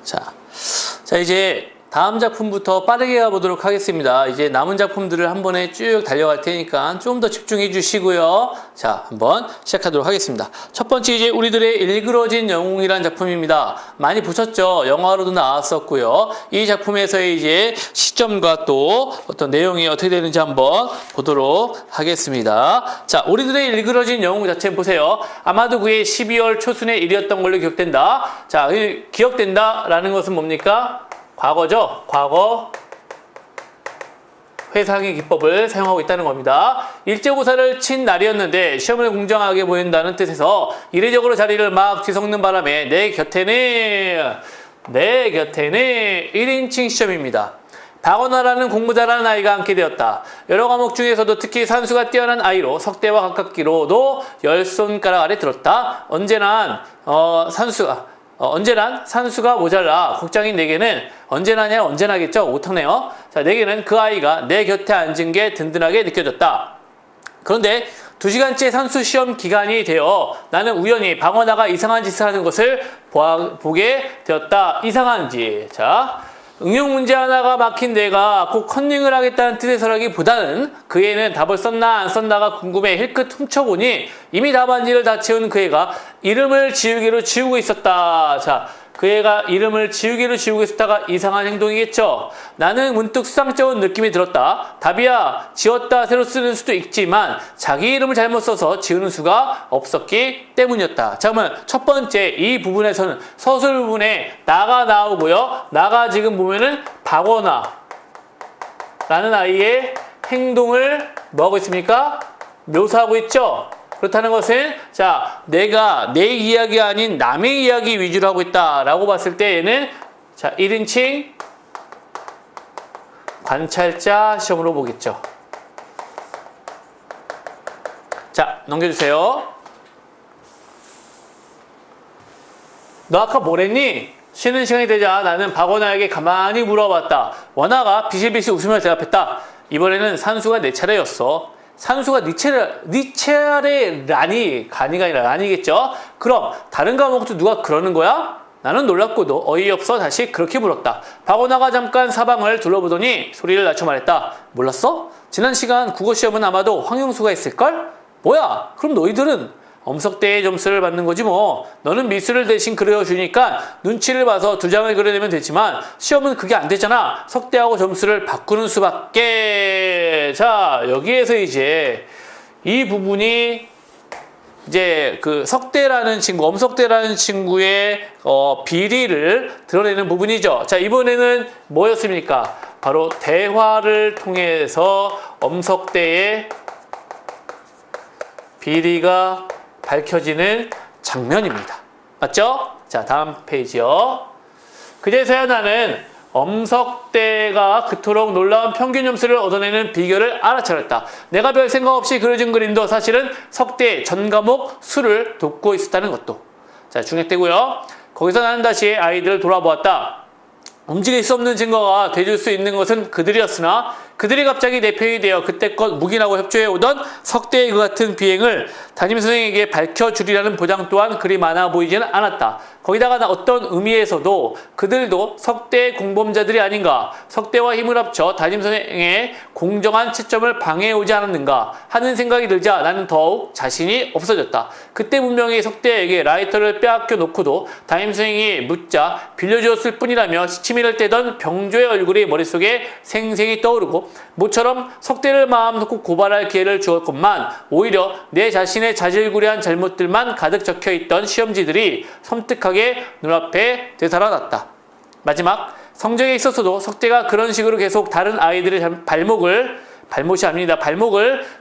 자, 이제 다음 작품부터 빠르게 가보도록 하겠습니다. 이제 남은 작품들을 한 번에 쭉 달려갈 테니까 좀 더 집중해 주시고요. 자, 한번 시작하도록 하겠습니다. 첫 번째 이제 우리들의 일그러진 영웅이란 작품입니다. 많이 보셨죠? 영화로도 나왔었고요. 이 작품에서의 이제 시점과 또 어떤 내용이 어떻게 되는지 한번 보도록 하겠습니다. 자, 우리들의 일그러진 영웅 자체 보세요. 아마도 그의 12월 초순의 일이었던 걸로 기억된다. 자, 기억된다라는 것은 뭡니까? 과거죠. 과거 회상의 기법을 사용하고 있다는 겁니다. 일제고사를 친 날이었는데 시험을 공정하게 보인다는 뜻에서 이례적으로 자리를 막 뒤섞는 바람에 내 곁에는 1인칭 시험입니다. 박원화라는 공부 잘하는 아이가 앉게 되었다. 여러 과목 중에서도 특히 산수가 뛰어난 아이로 석대와 가깝기로도 10손가락 아래 들었다. 언제나 산수가 모자라 국장인 내게는 언제나냐 언제나겠죠. 오타네요. 자, 내게는 그 아이가 내 곁에 앉은 게 든든하게 느껴졌다. 그런데 2시간째 산수 시험 기간이 되어 나는 우연히 방언아가 이상한 짓을 하는 것을 보게 되었다. 이상한지. 자, 응용 문제 하나가 막힌 내가 꼭 컨닝을 하겠다는 뜻에서라기보다는 그 애는 답을 썼나 안 썼나가 궁금해 힐끗 훔쳐보니 이미 답안지를 다 채운 그 애가 이름을 지우개로 지우고 있었다. 자, 그 애가 이름을 지우개로 지우고 있었다가 이상한 행동이겠죠. 나는 문득 수상쩍은 느낌이 들었다. 답이야 지웠다 새로 쓰는 수도 있지만 자기 이름을 잘못 써서 지우는 수가 없었기 때문이었다. 자, 그러면 첫 번째 이 부분에서는 서술 부분에 나가 나오고요. 나가 지금 보면은 박원아 라는 아이의 행동을 뭐하고 있습니까? 묘사하고 있죠. 그렇다는 것은 자, 내가 내 이야기 아닌 남의 이야기 위주로 하고 있다라고 봤을 때 얘는 자, 1인칭 관찰자 시험으로 보겠죠. 자, 넘겨주세요. 너 아까 뭐랬니? 쉬는 시간이 되자 나는 박원아에게 가만히 물어봤다. 원아가 비실비실 웃으며 대답했다. 이번에는 산수가 내 차례였어. 산수가 네 차례라니 간이가 아니라 아니겠죠? 그럼 다른 과목도 누가 그러는 거야? 나는 놀랍고도 어이없어 다시 그렇게 물었다. 박원아가 잠깐 사방을 둘러보더니 소리를 낮춰 말했다. 몰랐어? 지난 시간 국어시험은 아마도 황용수가 했을걸? 뭐야? 그럼 너희들은 엄석대의 점수를 받는 거지 뭐. 너는 미술을 대신 그려주니까 눈치를 봐서 2장을 그려내면 되지만 시험은 그게 안 되잖아. 석대하고 점수를 바꾸는 수밖에. 자, 여기에서 이제 이 부분이 이제 그 석대라는 친구, 엄석대라는 친구의 비리를 드러내는 부분이죠. 자, 이번에는 뭐였습니까? 바로 대화를 통해서 엄석대의 비리가 밝혀지는 장면입니다. 맞죠? 자, 다음 페이지요. 그제서야 나는 엄석대가 그토록 놀라운 평균 점수를 얻어내는 비결을 알아차렸다. 내가 별 생각 없이 그려준 그림도 사실은 석대의 전 과목 수를 돕고 있었다는 것도. 자, 중략되고요. 거기서 나는 다시 아이들을 돌아보았다. 움직일 수 없는 증거가 돼줄 수 있는 것은 그들이었으나 그들이 갑자기 내 편이 되어 그때껏 묵인하고 협조해 오던 석대의 그 같은 비행을 담임선생에게 밝혀주리라는 보장 또한 그리 많아 보이지는 않았다. 거기다가 어떤 의미에서도 그들도 석대의 공범자들이 아닌가, 석대와 힘을 합쳐 담임선생의 공정한 채점을 방해해오지 않았는가 하는 생각이 들자 나는 더욱 자신이 없어졌다. 그때 분명히 석대에게 라이터를 빼앗겨 놓고도 담임선생이 묻자 빌려주었을 뿐이라며 시치미를 떼던 병조의 얼굴이 머릿속에 생생히 떠오르고 모처럼 석대를 마음 놓고 고발할 기회를 주었건만 오히려 내 자신의 자질구레한 잘못들만 가득 적혀있던 시험지들이 섬뜩하게 눈앞에 되살아났다. 마지막 성적에 있어서도 석대가 그런 식으로 계속 다른 아이들의 발목을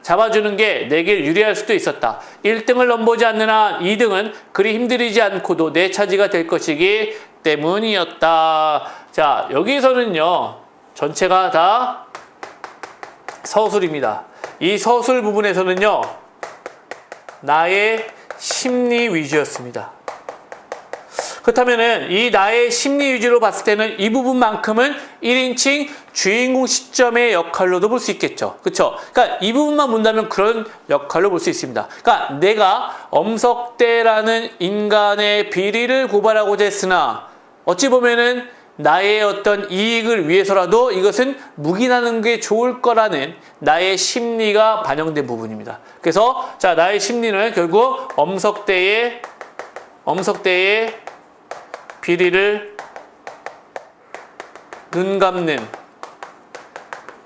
잡아주는 게 내게 유리할 수도 있었다. 1등을 넘보지 않는 한 2등은 그리 힘들이지 않고도 내 차지가 될 것이기 때문이었다. 자, 여기서는요 전체가 다 서술입니다. 이 서술 부분에서는요 나의 심리 위주였습니다. 그렇다면은 이 나의 심리 위주로 봤을 때는 이 부분만큼은 1인칭 주인공 시점의 역할로도 볼 수 있겠죠. 그렇죠? 그러니까 이 부분만 본다면 그런 역할로 볼 수 있습니다. 그러니까 내가 엄석대라는 인간의 비리를 고발하고자 했으나 어찌 보면은 나의 어떤 이익을 위해서라도 이것은 묵인하는 게 좋을 거라는 나의 심리가 반영된 부분입니다. 그래서 자, 나의 심리는 결국 엄석대의 비리를 눈 감는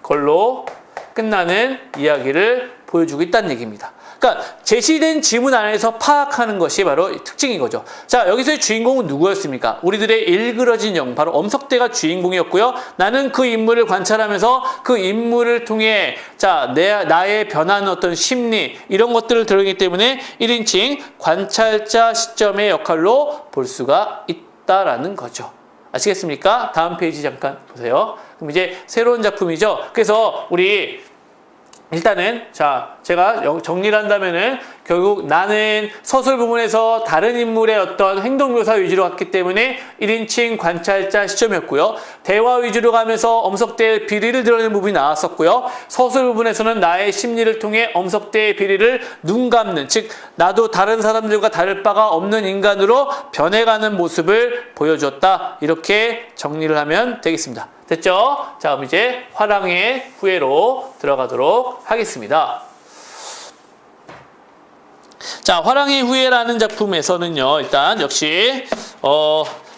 걸로 끝나는 이야기를 보여주고 있다는 얘기입니다. 그러니까 제시된 지문 안에서 파악하는 것이 바로 특징인 거죠. 자, 여기서의 주인공은 누구였습니까? 우리들의 일그러진 영, 바로 엄석대가 주인공이었고요. 나는 그 인물을 관찰하면서 그 인물을 통해 자, 나의 변하는 어떤 심리 이런 것들을 들어오기 때문에 1인칭 관찰자 시점의 역할로 볼 수가 있다라는 거죠. 아시겠습니까? 다음 페이지 잠깐 보세요. 그럼 이제 새로운 작품이죠. 그래서 우리 일단은 자, 제가 정리를 한다면은 결국 나는 서술 부분에서 다른 인물의 어떤 행동 묘사 위주로 갔기 때문에 1인칭 관찰자 시점이었고요. 대화 위주로 가면서 엄석대의 비리를 드러내는 부분이 나왔었고요. 서술 부분에서는 나의 심리를 통해 엄석대의 비리를 눈 감는, 즉 나도 다른 사람들과 다를 바가 없는 인간으로 변해가는 모습을 보여줬다. 이렇게 정리를 하면 되겠습니다. 됐죠? 자, 그럼 이제 화랑의 후예로 들어가도록 하겠습니다. 자, 화랑의 후예라는 작품에서는요, 일단 역시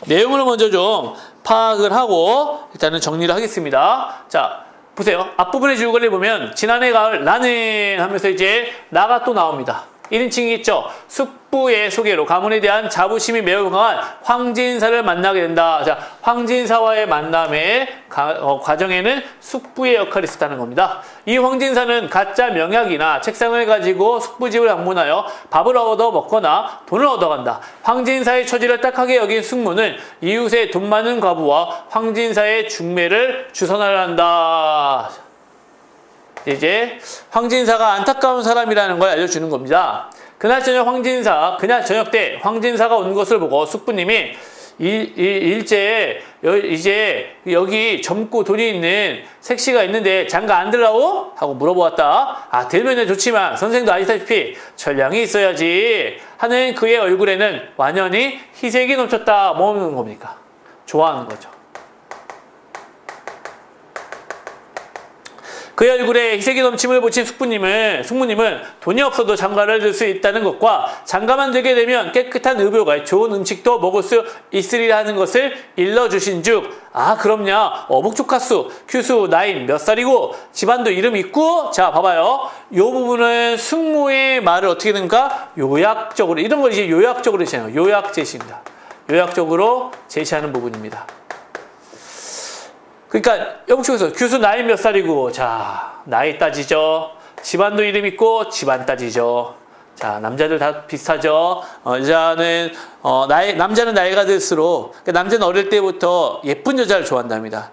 내용을 먼저 좀 파악을 하고 일단은 정리를 하겠습니다. 자, 보세요. 앞부분의 줄거리를 보면 지난해 가을 나는 하면서 이제 나가 또 나옵니다. 1인칭이 있죠. 숙부의 소개로 가문에 대한 자부심이 매우 강한 황진사를 만나게 된다. 자, 황진사와의 만남의 과정에는 숙부의 역할이 있었다는 겁니다. 이 황진사는 가짜 명약이나 책상을 가지고 숙부집을 방문하여 밥을 얻어 먹거나 돈을 얻어간다. 황진사의 처지를 딱하게 여긴 숙무는 이웃의 돈 많은 과부와 황진사의 중매를 주선하려 한다. 이제 황진사가 안타까운 사람이라는 걸 알려주는 겁니다. 그날 저녁 때 황진사가 온 것을 보고 숙부님이 이제 여기 젊고 돈이 있는 색시가 있는데 장가 안 들라고? 하고 물어보았다. 아, 들면은 좋지만 선생도 아시다시피 전량이 있어야지 하는 그의 얼굴에는 완연히 희색이 넘쳤다. 뭐 하는 겁니까? 좋아하는 거죠. 그의 얼굴에 희색이 넘침을 보친 숙부님은 돈이 없어도 장가를 들 수 있다는 것과 장가만 들게 되면 깨끗한 의료가 좋은 음식도 먹을 수 있으리라 하는 것을 일러주신 즉, 아, 그럼냐, 어묵조카수, 규수, 나인 몇 살이고 집안도 이름 있고. 자, 봐봐요. 요 부분은 숙모의 말을 어떻게 되는가? 요약적으로, 이런 걸 이제 요약적으로 제시하는 거예요. 요약 제시입니다. 요약적으로 제시하는 부분입니다. 그러니까 영국에서 규수 나이 몇 살이고, 자, 나이 따지죠. 집안도 이름 있고 집안 따지죠. 자, 남자들 다 비슷하죠. 남자는 나이가 들수록, 그러니까 남자는 어릴 때부터 예쁜 여자를 좋아한답니다.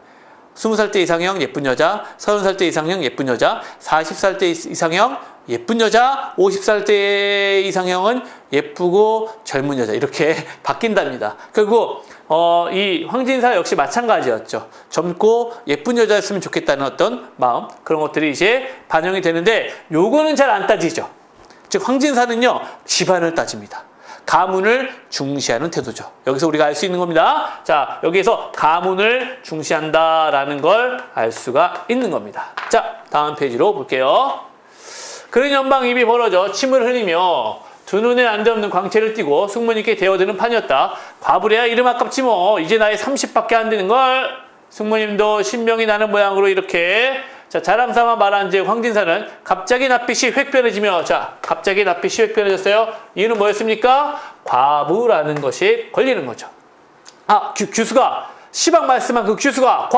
20살 때 이상형 예쁜 여자, 30살 때 이상형 예쁜 여자, 40살 때 이상형 예쁜 여자, 50살 때 이상형은 예쁘고 젊은 여자, 이렇게 바뀐답니다. 결국 이 황진사 역시 마찬가지였죠. 젊고 예쁜 여자였으면 좋겠다는 어떤 마음, 그런 것들이 이제 반영이 되는데, 요거는 잘 안 따지죠. 즉 황진사는요, 집안을 따집니다. 가문을 중시하는 태도죠. 여기서 우리가 알 수 있는 겁니다. 자, 여기에서 가문을 중시한다라는 걸 알 수가 있는 겁니다. 자, 다음 페이지로 볼게요. 그런 연방 입이 벌어져 침을 흘리며 두 눈에 안데없는 광채를 띠고 숙모님께 대어드는 판이었다. 과부래야 이름 아깝지 뭐. 이제 나이 30밖에 안 되는 걸. 숙모님도 신명이 나는 모양으로 이렇게 자, 자랑삼아 말한즉 황진사는 갑자기 낯빛이 획 변해지며, 자, 갑자기 낯빛이 획 변해졌어요. 이유는 뭐였습니까? 과부라는 것이 걸리는 거죠. 아, 규수가 시방 말씀한 그 규수가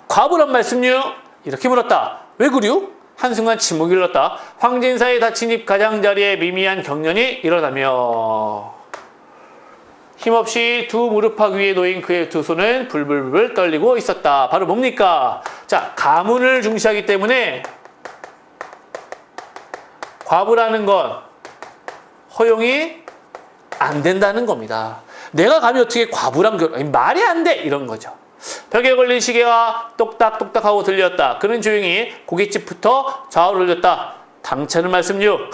과부란 말씀요? 이렇게 물었다. 왜 그리요? 한순간 침묵이 흘렀다. 황진사의 닫힌 입 가장자리에 미미한 경련이 일어나며 힘없이 두 무릎팍 위에 놓인 그의 두 손은 불불불 떨리고 있었다. 바로 뭡니까? 자, 가문을 중시하기 때문에 과부라는 건 허용이 안 된다는 겁니다. 내가 감히 어떻게 과부랑 말이 안 돼! 이런 거죠. 벽에 걸린 시계가 똑딱똑딱하고 들렸다. 그는 조용히 고깃집부터 좌우를 올렸다. 당차는 말씀요.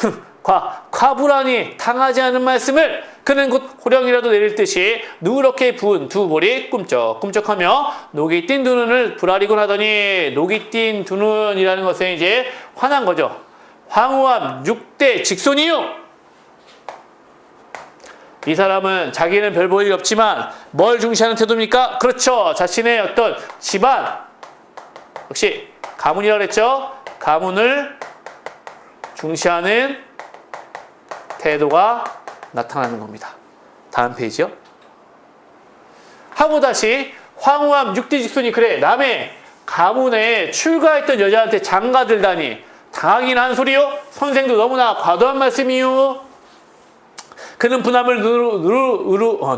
과부라니 당하지 않은 말씀을 그는 곧 호령이라도 내릴 듯이 누렇게 부은 두 볼이 꿈쩍꿈쩍하며 녹이 띈 두 눈을 부라리곤 하더니, 녹이 띈 두 눈이라는 것은 이제 화난 거죠. 황후암 6대 직손이요. 이 사람은 자기는 별 볼 일 없지만 뭘 중시하는 태도입니까? 그렇죠. 자신의 어떤 집안, 역시 가문이라고 그랬죠. 가문을 중시하는 태도가 나타나는 겁니다. 다음 페이지요. 하고 다시 황후암 6대 직손이 그래 남의 가문에 출가했던 여자한테 장가들다니 당하긴 한 소리요. 선생도 너무나 과도한 말씀이요. 그는 분함을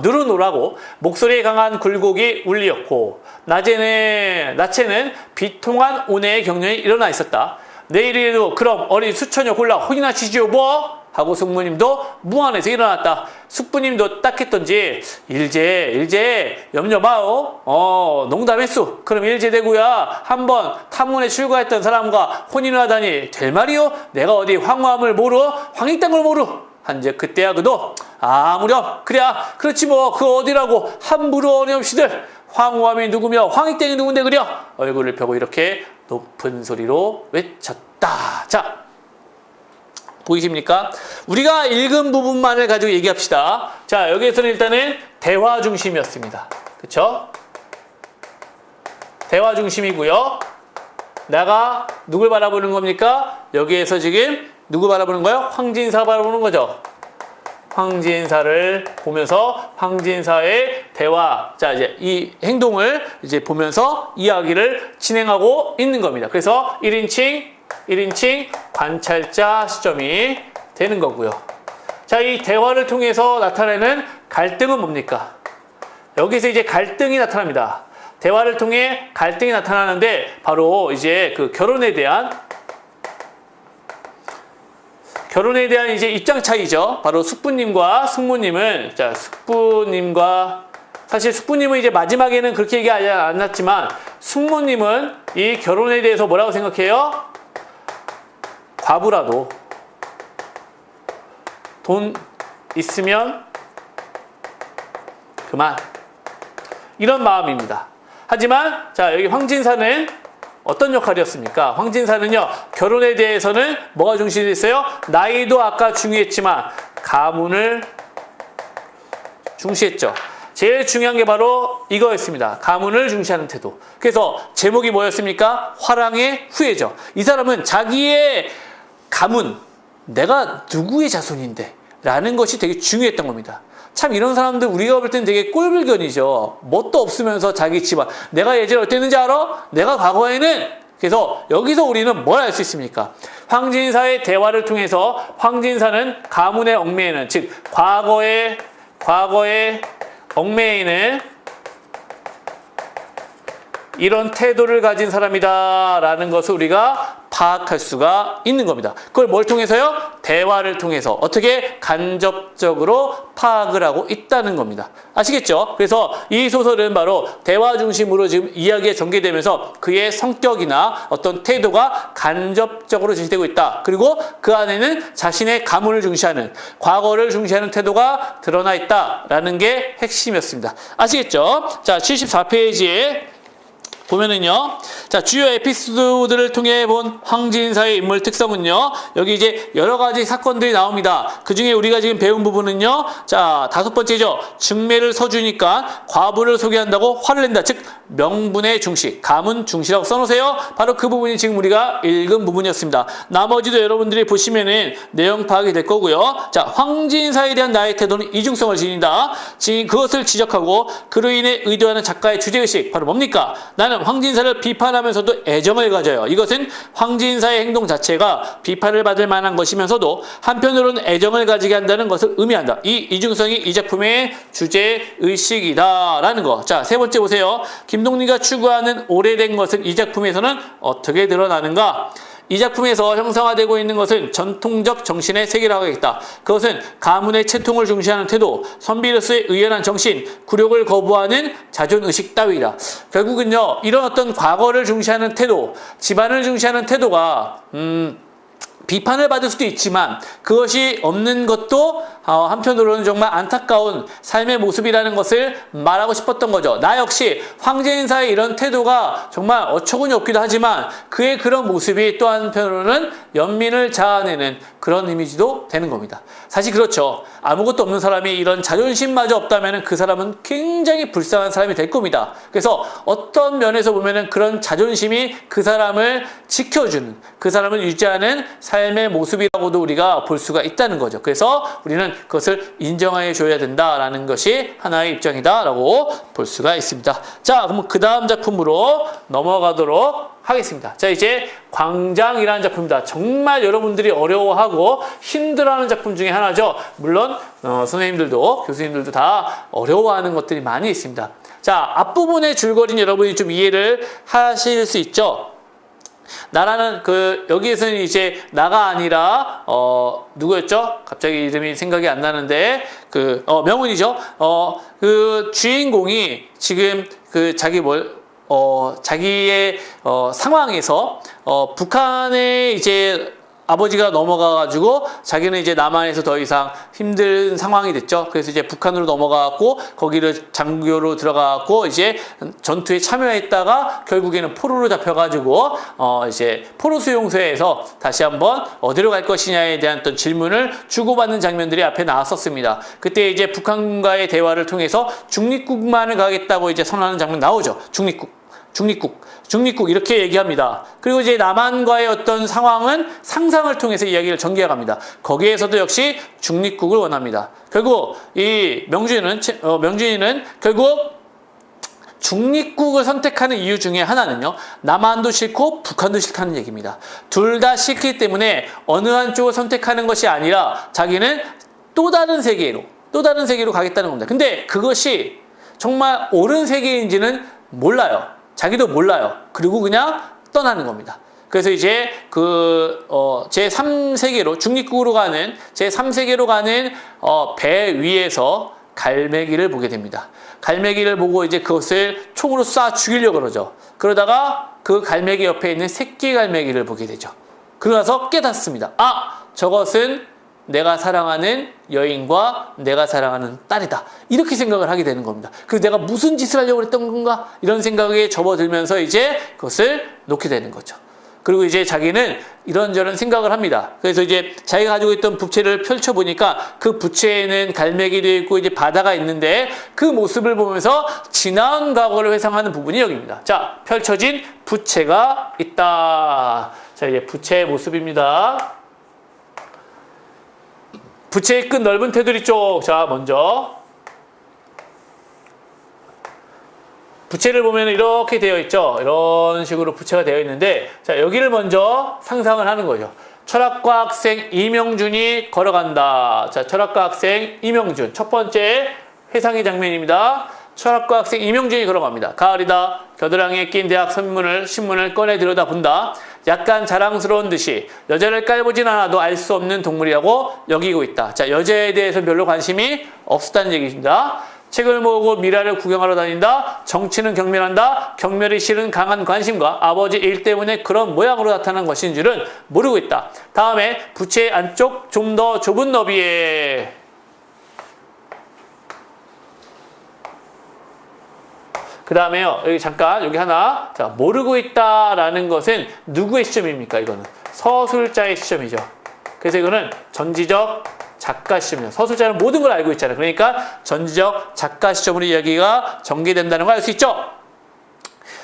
누르노라고 목소리에 강한 굴곡이 울리었고 낮에는 비통한 온해의 경련이 일어나 있었다. 내일이라도 그럼 어린 수처녀 골라 혼이나 치지요 뭐? 하고 숙부님도 무안에서 일어났다. 숙부님도 딱했던지 일제 염려 마오. 농담했소. 그럼 일제대구야 한번 탐문에 출가했던 사람과 혼인을 하다니 될 말이요. 내가 어디 황후암을 모르 황익딴 걸 모르. 한즉 그때야 그도 아무렴 그래야 그렇지 뭐 그 어디라고 함부로 어렴시들 황후암이 누구며 황익땡이 누군데 그려. 얼굴을 펴고 이렇게 높은 소리로 외쳤다. 자, 보이십니까? 우리가 읽은 부분만을 가지고 얘기합시다. 자, 여기에서는 일단은 대화 중심이었습니다. 그쵸? 대화 중심이고요. 내가 누굴 바라보는 겁니까? 여기에서 지금 누구 바라보는 거예요? 황진사 바라보는 거죠. 황진사를 보면서 황진사의 대화, 자 이제 이 행동을 이제 보면서 이야기를 진행하고 있는 겁니다. 그래서 1인칭 관찰자 시점이 되는 거고요. 자, 이 대화를 통해서 나타내는 갈등은 뭡니까? 여기서 이제 갈등이 나타납니다. 대화를 통해 갈등이 나타나는데 바로 이제 그 결혼에 대한 이제 입장 차이죠. 바로 숙부님과 숙모님은, 자, 사실 숙부님은 이제 마지막에는 그렇게 얘기하지 않았지만, 숙모님은 이 결혼에 대해서 뭐라고 생각해요? 과부라도 돈 있으면 그만. 이런 마음입니다. 하지만, 자, 여기 황진사는 어떤 역할이었습니까? 황진사는요, 결혼에 대해서는 뭐가 중심이 됐어요? 나이도 아까 중요했지만 가문을 중시했죠. 제일 중요한 게 바로 이거였습니다. 가문을 중시하는 태도. 그래서 제목이 뭐였습니까? 화랑의 후예죠. 이 사람은 자기의 가문, 내가 누구의 자손인데 라는 것이 되게 중요했던 겁니다. 참 이런 사람들 우리가 볼 때는 되게 꼴불견이죠. 뭣도 없으면서 자기 집안. 내가 예전에 어땠는지 알아? 내가 과거에는. 그래서 여기서 우리는 뭘 알 수 있습니까? 황진사의 대화를 통해서 황진사는 가문의 얽매이는, 즉 과거의 얽매이는 이런 태도를 가진 사람이다 라는 것을 우리가 파악할 수가 있는 겁니다. 그걸 뭘 통해서요? 대화를 통해서 어떻게 간접적으로 파악을 하고 있다는 겁니다. 아시겠죠? 그래서 이 소설은 바로 대화 중심으로 지금 이야기가 전개되면서 그의 성격이나 어떤 태도가 간접적으로 제시되고 있다. 그리고 그 안에는 자신의 가문을 중시하는, 과거를 중시하는 태도가 드러나 있다라는 게 핵심이었습니다. 아시겠죠? 자, 74페이지에 보면은요, 자, 주요 에피소드들을 통해 본 황진사의 인물 특성은요, 여기 이제 여러 가지 사건들이 나옵니다. 그 중에 우리가 지금 배운 부분은요, 자, 5번째죠. 증매를 서주니까 과부를 소개한다고 화를 낸다. 즉, 명분의 중시, 가문 중시라고 써놓으세요. 바로 그 부분이 지금 우리가 읽은 부분이었습니다. 나머지도 여러분들이 보시면은 내용 파악이 될 거고요. 자, 황진사에 대한 나의 태도는 이중성을 지닌다. 그것을 지적하고 그로 인해 의도하는 작가의 주제의식, 바로 뭡니까? 나는 황진사를 비판하면서도 애정을 가져요. 이것은 황진사의 행동 자체가 비판을 받을 만한 것이면서도 한편으로는 애정을 가지게 한다는 것을 의미한다. 이 이중성이 이 작품의 주제의식이다라는 거. 자, 세 번째 보세요. 김동리가 추구하는 오래된 것은 이 작품에서는 어떻게 드러나는가? 이 작품에서 형성화되고 있는 것은 전통적 정신의 세계라고 하겠다. 그것은 가문의 채통을 중시하는 태도, 선비로서의 의연한 정신, 굴욕을 거부하는 자존의식 따위다. 결국은요, 이런 어떤 과거를 중시하는 태도, 집안을 중시하는 태도가 비판을 받을 수도 있지만 그것이 없는 것도 한편으로는 정말 안타까운 삶의 모습이라는 것을 말하고 싶었던 거죠. 나 역시 황제인사의 이런 태도가 정말 어처구니 없기도 하지만 그의 그런 모습이 또 한편으로는 연민을 자아내는 그런 이미지도 되는 겁니다. 사실 그렇죠. 아무것도 없는 사람이 이런 자존심마저 없다면 그 사람은 굉장히 불쌍한 사람이 될 겁니다. 그래서 어떤 면에서 보면 그런 자존심이 그 사람을 지켜주는, 그 사람을 유지하는 삶의 모습이라고도 우리가 볼 수가 있다는 거죠. 그래서 우리는 그것을 인정해 줘야 된다라는 것이 하나의 입장이다라고 볼 수가 있습니다. 자, 그럼 그 다음 작품으로 넘어가도록 하겠습니다. 자, 이제 광장이라는 작품입니다. 정말 여러분들이 어려워하고 힘들어하는 작품 중에 하나죠. 물론 선생님들도 교수님들도 다 어려워하는 것들이 많이 있습니다. 자, 앞부분의 줄거리는 여러분이 좀 이해를 하실 수 있죠. 나라는 여기에서는 이제 나가 아니라 누구였죠? 갑자기 이름이 생각이 안 나는데 명훈이죠. 그 주인공이 지금 자기의 상황에서 북한에 이제 아버지가 넘어가가지고 자기는 이제 남한에서 더 이상 힘든 상황이 됐죠. 그래서 이제 북한으로 넘어가고 거기를 장교로 들어가고 이제 전투에 참여했다가 결국에는 포로로 잡혀가지고 이제 포로 수용소에서 다시 한번 어디로 갈 것이냐에 대한 어떤 질문을 주고받는 장면들이 앞에 나왔었습니다. 그때 이제 북한과의 대화를 통해서 중립국만을 가겠다고 이제 선언하는 장면 나오죠. 중립국 이렇게 얘기합니다. 그리고 이제 남한과의 어떤 상황은 상상을 통해서 이야기를 전개해갑니다. 거기에서도 역시 중립국을 원합니다. 결국 이 명준이는 결국 중립국을 선택하는 이유 중에 하나는요, 남한도 싫고 북한도 싫다는 얘기입니다. 둘 다 싫기 때문에 어느 한쪽을 선택하는 것이 아니라 자기는 또 다른 세계로 가겠다는 겁니다. 근데 그것이 정말 옳은 세계인지는 몰라요. 자기도 몰라요. 그리고 그냥 떠나는 겁니다. 그래서 이제 제3세계로 중립국으로 가는 제3세계로 가는 배 위에서 갈매기를 보게 됩니다. 갈매기를 보고 이제 그것을 총으로 쏴 죽이려고 그러죠. 그러다가 그 갈매기 옆에 있는 새끼 갈매기를 보게 되죠. 그러나서 깨닫습니다. 저것은 내가 사랑하는 여인과 내가 사랑하는 딸이다. 이렇게 생각을 하게 되는 겁니다. 그래서 내가 무슨 짓을 하려고 했던 건가? 이런 생각에 접어들면서 이제 그것을 놓게 되는 거죠. 그리고 이제 자기는 이런저런 생각을 합니다. 그래서 이제 자기가 가지고 있던 부채를 펼쳐보니까 그 부채에는 갈매기도 있고 이제 바다가 있는데 그 모습을 보면서 지나온 과거를 회상하는 부분이 여기입니다. 자, 펼쳐진 부채가 있다. 자, 이제 부채의 모습입니다. 부채의 끝 넓은 테두리 쪽. 자, 먼저 부채를 보면 이렇게 되어 있죠. 이런 식으로 부채가 되어 있는데, 자, 여기를 먼저 상상을 하는 거죠. 철학과 학생 이명준이 걸어간다. 자, 철학과 학생 이명준. 첫 번째 회상의 장면입니다. 철학과 학생 이명준이 걸어갑니다. 가을이다. 겨드랑이에 낀 대학 신문을 꺼내 들여다본다. 약간 자랑스러운 듯이 여자를 깔보진 않아도 알 수 없는 동물이라고 여기고 있다. 자, 여자에 대해서 별로 관심이 없었다는 얘기입니다. 책을 모으고 미라를 구경하러 다닌다. 정치는 경멸한다. 경멸이 실은 강한 관심과 아버지 일 때문에 그런 모양으로 나타난 것인 줄은 모르고 있다. 다음에 부채 안쪽 좀 더 좁은 너비에 그 다음에요. 여기 하나. 자, 모르고 있다라는 것은 누구의 시점입니까? 이거는 서술자의 시점이죠. 그래서 이거는 전지적 작가 시점이죠. 서술자는 모든 걸 알고 있잖아요. 그러니까 전지적 작가 시점으로 이야기가 전개된다는 걸 알 수 있죠.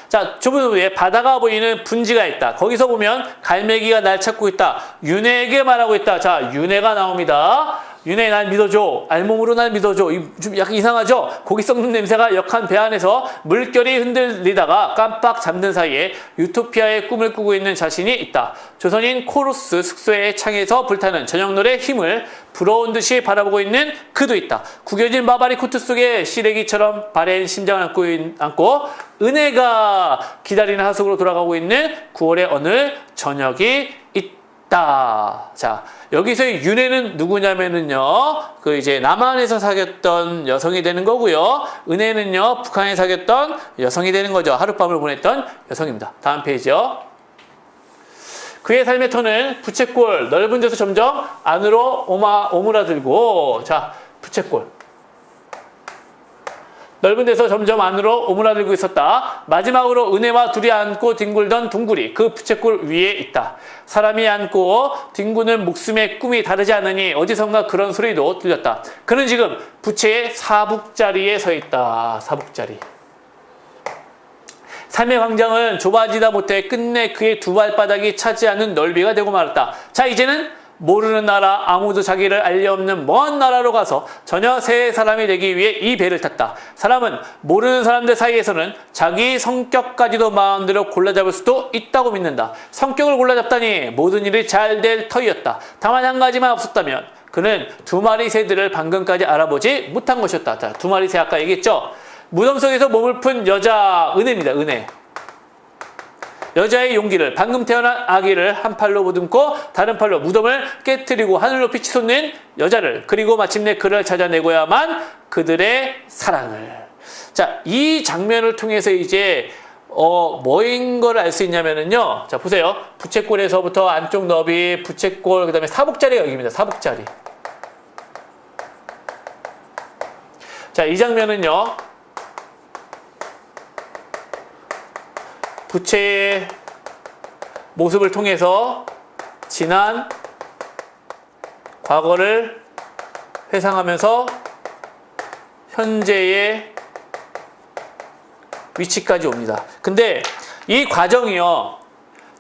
자, 좁은 위에 바다가 보이는 분지가 있다. 거기서 보면 갈매기가 날 찾고 있다. 윤회에게 말하고 있다. 자, 윤회가 나옵니다. 윤회 날 믿어줘. 알몸으로 날 믿어줘. 좀 약간 이상하죠? 고기 썩는 냄새가 역한 배 안에서 물결이 흔들리다가 깜빡 잠든 사이에 유토피아의 꿈을 꾸고 있는 자신이 있다. 조선인 코루스 숙소의 창에서 불타는 저녁 노래 힘을 부러운 듯이 바라보고 있는 그도 있다. 구겨진 바바리 코트 속에 시래기처럼 바랜 심장을 안고 은혜가 기다리는 하숙으로 돌아가고 있는 9월의 어느 저녁이 있다. 자, 여기서의 윤혜는 누구냐면은요, 이제 남한에서 사귀었던 여성이 되는 거고요. 은혜는요, 북한에 사귀었던 여성이 되는 거죠. 하룻밤을 보냈던 여성입니다. 다음 페이지요. 그의 삶의 터는 부채꼴 넓은 데서 점점 안으로 오므라들고, 자, 부채꼴 넓은 데서 점점 안으로 오므라들고 있었다. 마지막으로 은혜와 둘이 앉고 뒹굴던 둥굴이 그 부채꼴 위에 있다. 사람이 앉고 뒹구는 목숨의 꿈이 다르지 않으니 어디선가 그런 소리도 들렸다. 그는 지금 부채의 사북자리에 서 있다. 사북자리. 삶의 광장은 좁아지다 못해 끝내 그의 두 발바닥이 차지 않는 넓이가 되고 말았다. 자, 이제는 모르는 나라, 아무도 자기를 알리 없는 먼 나라로 가서 전혀 새 사람이 되기 위해 이 배를 탔다. 사람은 모르는 사람들 사이에서는 자기 성격까지도 마음대로 골라잡을 수도 있다고 믿는다. 성격을 골라잡다니 모든 일이 잘 될 터이었다. 다만 한 가지만 없었다면 그는 두 마리 새들을 방금까지 알아보지 못한 것이었다. 자, 두 마리 새 아까 얘기했죠? 무덤 속에서 몸을 푼 여자, 은혜입니다. 은혜. 여자의 용기를, 방금 태어난 아기를 한 팔로 보듬고 다른 팔로 무덤을 깨트리고 하늘 높이 치솟는 여자를, 그리고 마침내 그를 찾아내고야만 그들의 사랑을. 자, 이 장면을 통해서 이제 뭐인 걸 알 수 있냐면은요. 자, 보세요. 부채꼴에서부터 안쪽 너비, 부채꼴, 그 다음에 사북자리가 여기입니다. 사북자리. 자, 이 장면은요. 부채의 모습을 통해서 지난 과거를 회상하면서 현재의 위치까지 옵니다. 근데 이 과정이요.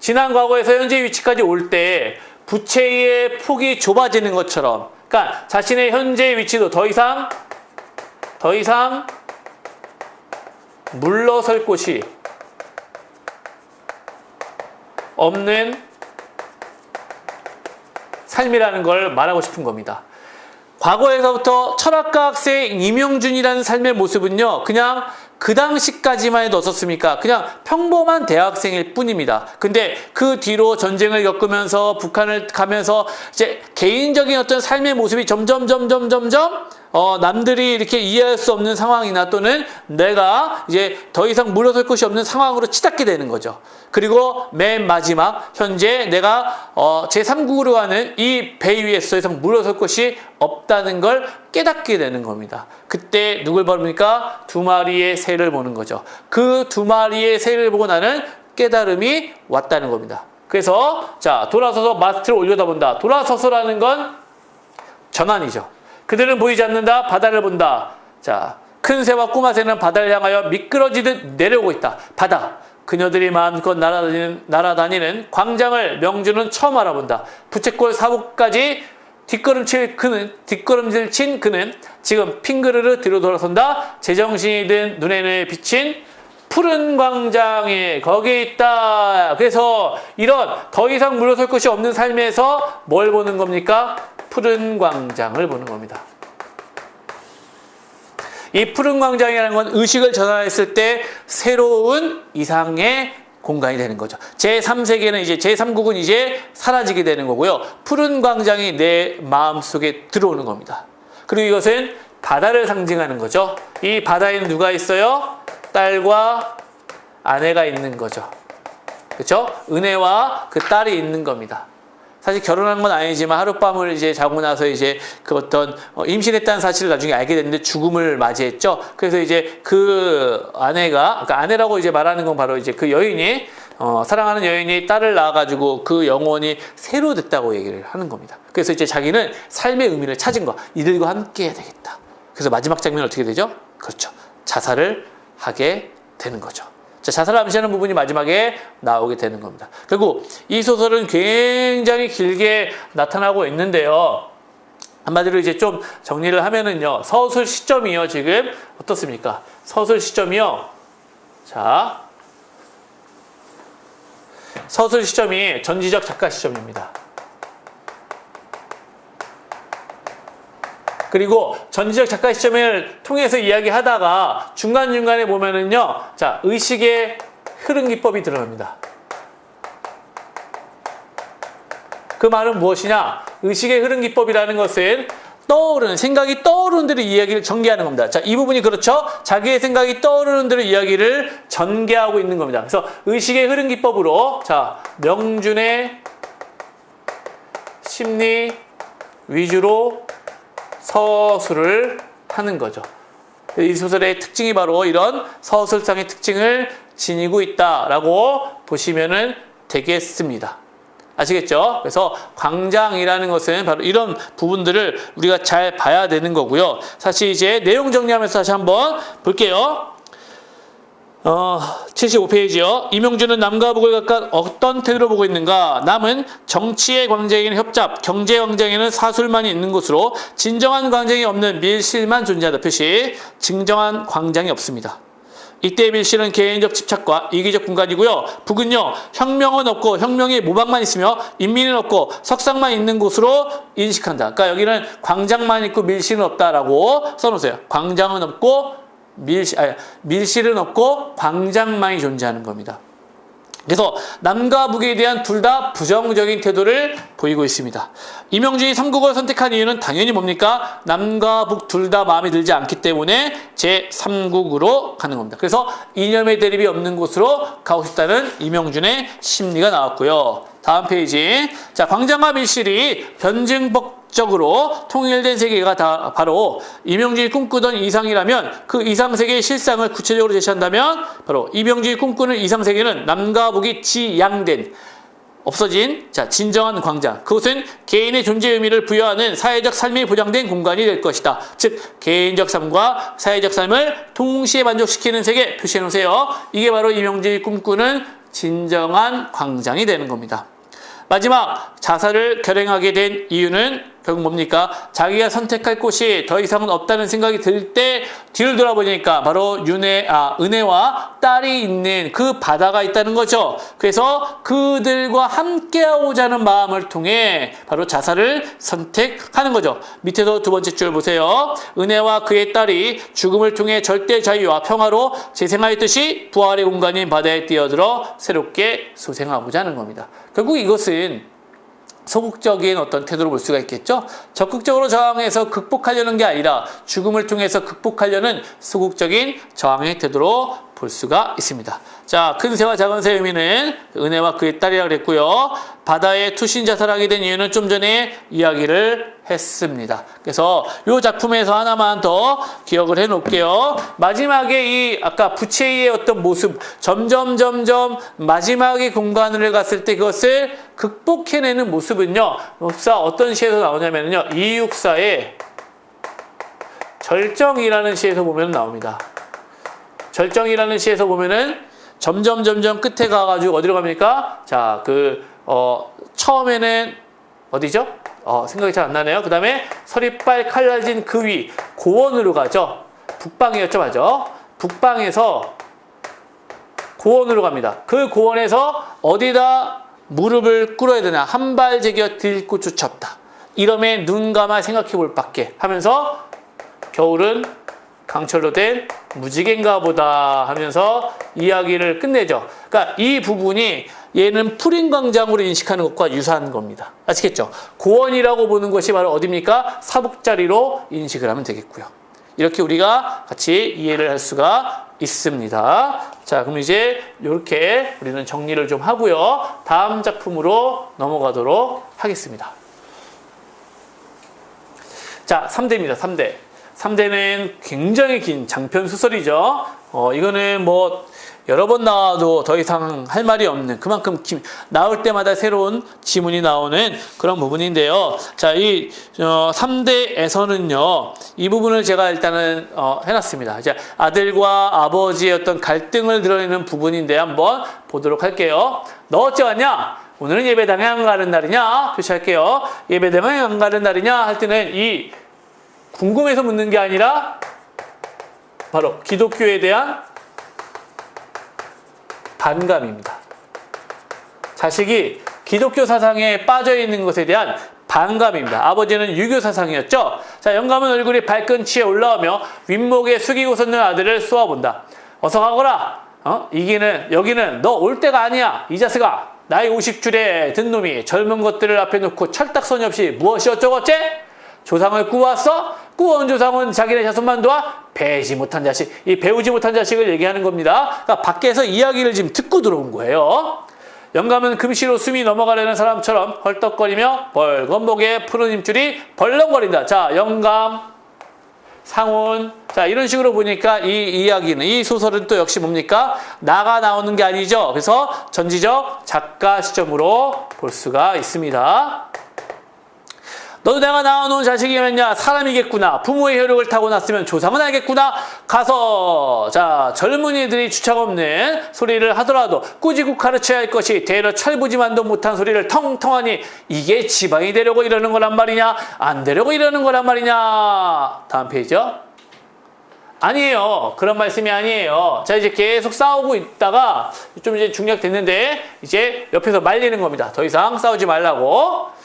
지난 과거에서 현재 위치까지 올 때 부채의 폭이 좁아지는 것처럼, 그러니까 자신의 현재 위치도 더 이상 물러설 곳이 없는 삶이라는 걸 말하고 싶은 겁니다. 과거에서부터 철학과 학생 임용준이라는 삶의 모습은요, 그냥 그 당시까지만 해도 어떻습니까? 그냥 평범한 대학생일 뿐입니다. 근데 그 뒤로 전쟁을 겪으면서 북한을 가면서 이제 개인적인 어떤 삶의 모습이 점점 남들이 이렇게 이해할 수 없는 상황이나 또는 내가 이제 더 이상 물러설 곳이 없는 상황으로 치닫게 되는 거죠. 그리고 맨 마지막 현재 내가 제3국으로 가는 이 배 위에서 더 이상 물러설 곳이 없다는 걸 깨닫게 되는 겁니다. 그때 누굴 보니까 두 마리의 새를 보는 거죠. 그 두 마리의 새를 보고 나는 깨달음이 왔다는 겁니다. 그래서 자, 돌아서서 마스트를 올려다본다. 돌아서서라는 건 전환이죠. 그들은 보이지 않는다. 바다를 본다. 자, 큰 새와 꼬마 새는 바다를 향하여 미끄러지듯 내려오고 있다. 바다. 그녀들이 마음껏 날아다니는 광장을 명주는 처음 알아본다. 부채꼴 사북까지 뒷걸음질 친 그는 지금 핑그르르 뒤로 돌아선다. 제정신이 든 눈에는 비친 푸른 광장에 거기에 있다. 그래서 이런 더 이상 물러설 것이 없는 삶에서 뭘 보는 겁니까? 푸른 광장을 보는 겁니다. 이 푸른 광장이라는 건 의식을 전환했을 때 새로운 이상의 공간이 되는 거죠. 제3세계는 이제 제3국은 이제 사라지게 되는 거고요. 푸른 광장이 내 마음속에 들어오는 겁니다. 그리고 이것은 바다를 상징하는 거죠. 이 바다에는 누가 있어요? 딸과 아내가 있는 거죠. 그렇죠? 은혜와 그 딸이 있는 겁니다. 사실 결혼한 건 아니지만 하룻밤을 이제 자고 나서 이제 그 어떤 임신했다는 사실을 나중에 알게 됐는데 죽음을 맞이했죠. 그래서 이제 그 아내가, 그러니까 아내라고 이제 말하는 건 바로 이제 그 여인이, 사랑하는 여인이 딸을 낳아가지고 그 영혼이 새로 됐다고 얘기를 하는 겁니다. 그래서 이제 자기는 삶의 의미를 찾은 거, 이들과 함께 해야 되겠다. 그래서 마지막 장면은 어떻게 되죠? 그렇죠. 자살을 하게 되는 거죠. 자, 자살을 암시하는 부분이 마지막에 나오게 되는 겁니다. 결국 이 소설은 굉장히 길게 나타나고 있는데요. 한마디로 이제 좀 정리를 하면은요. 서술 시점이요. 지금 어떻습니까? 서술 시점이요. 자, 서술 시점이 전지적 작가 시점입니다. 그리고 전지적 작가 시점을 통해서 이야기하다가 중간중간에 보면은요, 자, 의식의 흐름 기법이 드러납니다. 그 말은 무엇이냐? 의식의 흐름 기법이라는 것은 떠오르는 생각이 떠오르는 대로 이야기를 전개하는 겁니다. 자, 이 부분이 그렇죠. 자기의 생각이 떠오르는 대로 이야기를 전개하고 있는 겁니다. 그래서 의식의 흐름 기법으로 자, 명준의 심리 위주로 서술을 하는 거죠. 이 소설의 특징이 바로 이런 서술상의 특징을 지니고 있다라고 보시면 되겠습니다. 아시겠죠? 그래서 광장이라는 것은 바로 이런 부분들을 우리가 잘 봐야 되는 거고요. 사실 이제 내용 정리하면서 다시 한번 볼게요. 75페이지요. 이명준은 남과 북을 각각 어떤 태도로 보고 있는가? 남은 정치의 광장에는 협잡, 경제 광장에는 사술만이 있는 곳으로 진정한 광장이 없는 밀실만 존재한다. 표시. 진정한 광장이 없습니다. 이때 밀실은 개인적 집착과 이기적 공간이고요. 북은요, 혁명은 없고 혁명의 모방만 있으며 인민은 없고 석상만 있는 곳으로 인식한다. 그러니까 여기는 광장만 있고 밀실은 없다라고 써놓으세요. 광장은 없고 밀실은 없고 광장만이 존재하는 겁니다. 그래서 남과 북에 대한 둘 다 부정적인 태도를 보이고 있습니다. 이명준이 삼국을 선택한 이유는 당연히 뭡니까? 남과 북 둘 다 마음에 들지 않기 때문에 제3국으로 가는 겁니다. 그래서 이념의 대립이 없는 곳으로 가고 싶다는 이명준의 심리가 나왔고요. 다음 페이지. 자, 광장과 밀실이 변증법적으로 통일된 세계가 다 바로 이명준이 꿈꾸던 이상이라면 그 이상세계의 실상을 구체적으로 제시한다면 바로 이명준이 꿈꾸는 이상세계는 남과 북이 지양된 없어진 자 진정한 광장. 그것은 개인의 존재 의미를 부여하는 사회적 삶이 보장된 공간이 될 것이다. 즉 개인적 삶과 사회적 삶을 동시에 만족시키는 세계 표시해 놓으세요. 이게 바로 이명준이 꿈꾸는 진정한 광장이 되는 겁니다. 마지막 자살을 결행하게 된 이유는 결국 뭡니까? 자기가 선택할 곳이 더 이상은 없다는 생각이 들 때 뒤를 돌아보니까 바로 은혜와 딸이 있는 그 바다가 있다는 거죠. 그래서 그들과 함께하고자 하는 마음을 통해 바로 자살을 선택하는 거죠. 밑에서 두 번째 줄 보세요. 은혜와 그의 딸이 죽음을 통해 절대 자유와 평화로 재생하였듯이 부활의 공간인 바다에 뛰어들어 새롭게 소생하고자 하는 겁니다. 결국 이것은 소극적인 어떤 태도로 볼 수가 있겠죠. 적극적으로 저항해서 극복하려는 게 아니라 죽음을 통해서 극복하려는 소극적인 저항의 태도로 볼 수가 있습니다. 자, 큰 새와 작은 새의 의미는 은혜와 그의 딸이라고 그랬고요. 바다에 투신 자살하게 된 이유는 좀 전에 이야기를 했습니다. 그래서 이 작품에서 하나만 더 기억을 해 놓을게요. 마지막에 이 아까 부채의 어떤 모습 점점 마지막에 공간을 갔을 때 그것을 극복해내는 모습은요. 역사 어떤 시에서 나오냐면요. 이육사의 절정이라는 시에서 보면 나옵니다. 절정이라는 시에서 보면은 점점 끝에 가가지고 어디로 갑니까? 자, 처음에는 어디죠? 생각이 잘 안 나네요. 그 다음에 서리빨 칼날진 그 위 고원으로 가죠. 북방이었죠, 맞아? 북방에서 고원으로 갑니다. 그 고원에서 어디다 무릎을 꿇어야 되나? 한 발 제겨 들고 쫓았다. 이러면 눈 감아 생각해 볼 밖에 하면서 겨울은 강철로 된 무지개인가 보다 하면서 이야기를 끝내죠. 그러니까 이 부분이 얘는 푸린광장으로 인식하는 것과 유사한 겁니다. 아시겠죠? 고원이라고 보는 것이 바로 어디입니까? 사북자리로 인식을 하면 되겠고요. 이렇게 우리가 같이 이해를 할 수가 있습니다. 자, 그럼 이제 이렇게 우리는 정리를 좀 하고요. 다음 작품으로 넘어가도록 하겠습니다. 자, 3대입니다. 3대. 3대는 굉장히 긴 장편 소설이죠. 이거는 뭐 여러 번 나와도 더 이상 할 말이 없는 그만큼 나올 때마다 새로운 지문이 나오는 그런 부분인데요. 자, 이 3대에서는요. 이 부분을 제가 일단은 해놨습니다. 이제 아들과 아버지의 어떤 갈등을 드러내는 부분인데 한번 보도록 할게요. 너 어째 왔냐? 오늘은 예배당에 안 가는 날이냐? 표시할게요. 예배당에 안 가는 날이냐? 할 때는 이 궁금해서 묻는 게 아니라 바로 기독교에 대한 반감입니다. 자식이 기독교 사상에 빠져 있는 것에 대한 반감입니다. 아버지는 유교 사상이었죠. 자, 영감은 얼굴이 발끈치에 올라오며 윗목에 숙이고 섰는 아들을 쏘아본다. 어서 가거라. 여기는 너 올 때가 아니야. 이 자식아. 나이 50줄에 든 놈이 젊은 것들을 앞에 놓고 철딱서니 없이 무엇이 어쩌고저째? 조상을 꾸었어? 꾸어온 조상은 자기네 자손만 도와? 배우지 못한 자식. 이 배우지 못한 자식을 얘기하는 겁니다. 그러니까 밖에서 이야기를 지금 듣고 들어온 거예요. 영감은 금시로 숨이 넘어가려는 사람처럼 헐떡거리며 벌건 목에 푸른 힘줄이 벌렁거린다. 자, 영감, 상훈. 자, 이런 식으로 보니까 이 이야기는, 이 소설은 또 역시 뭡니까? 나가 나오는 게 아니죠. 그래서 전지적 작가 시점으로 볼 수가 있습니다. 너도 내가 낳아놓은 자식이면야 사람이겠구나. 부모의 혈육을 타고났으면 조상은 알겠구나. 가서 자 젊은이들이 주책 없는 소리를 하더라도 꾸짖고 가르쳐야 할 것이 대려 철부지만도 못한 소리를 텅텅하니 이게 지방이 되려고 이러는 거란 말이냐 안 되려고 이러는 거란 말이냐. 다음 페이지요. 아니에요. 그런 말씀이 아니에요. 자, 이제 계속 싸우고 있다가 좀 이제 중략됐는데 이제 옆에서 말리는 겁니다. 더 이상 싸우지 말라고.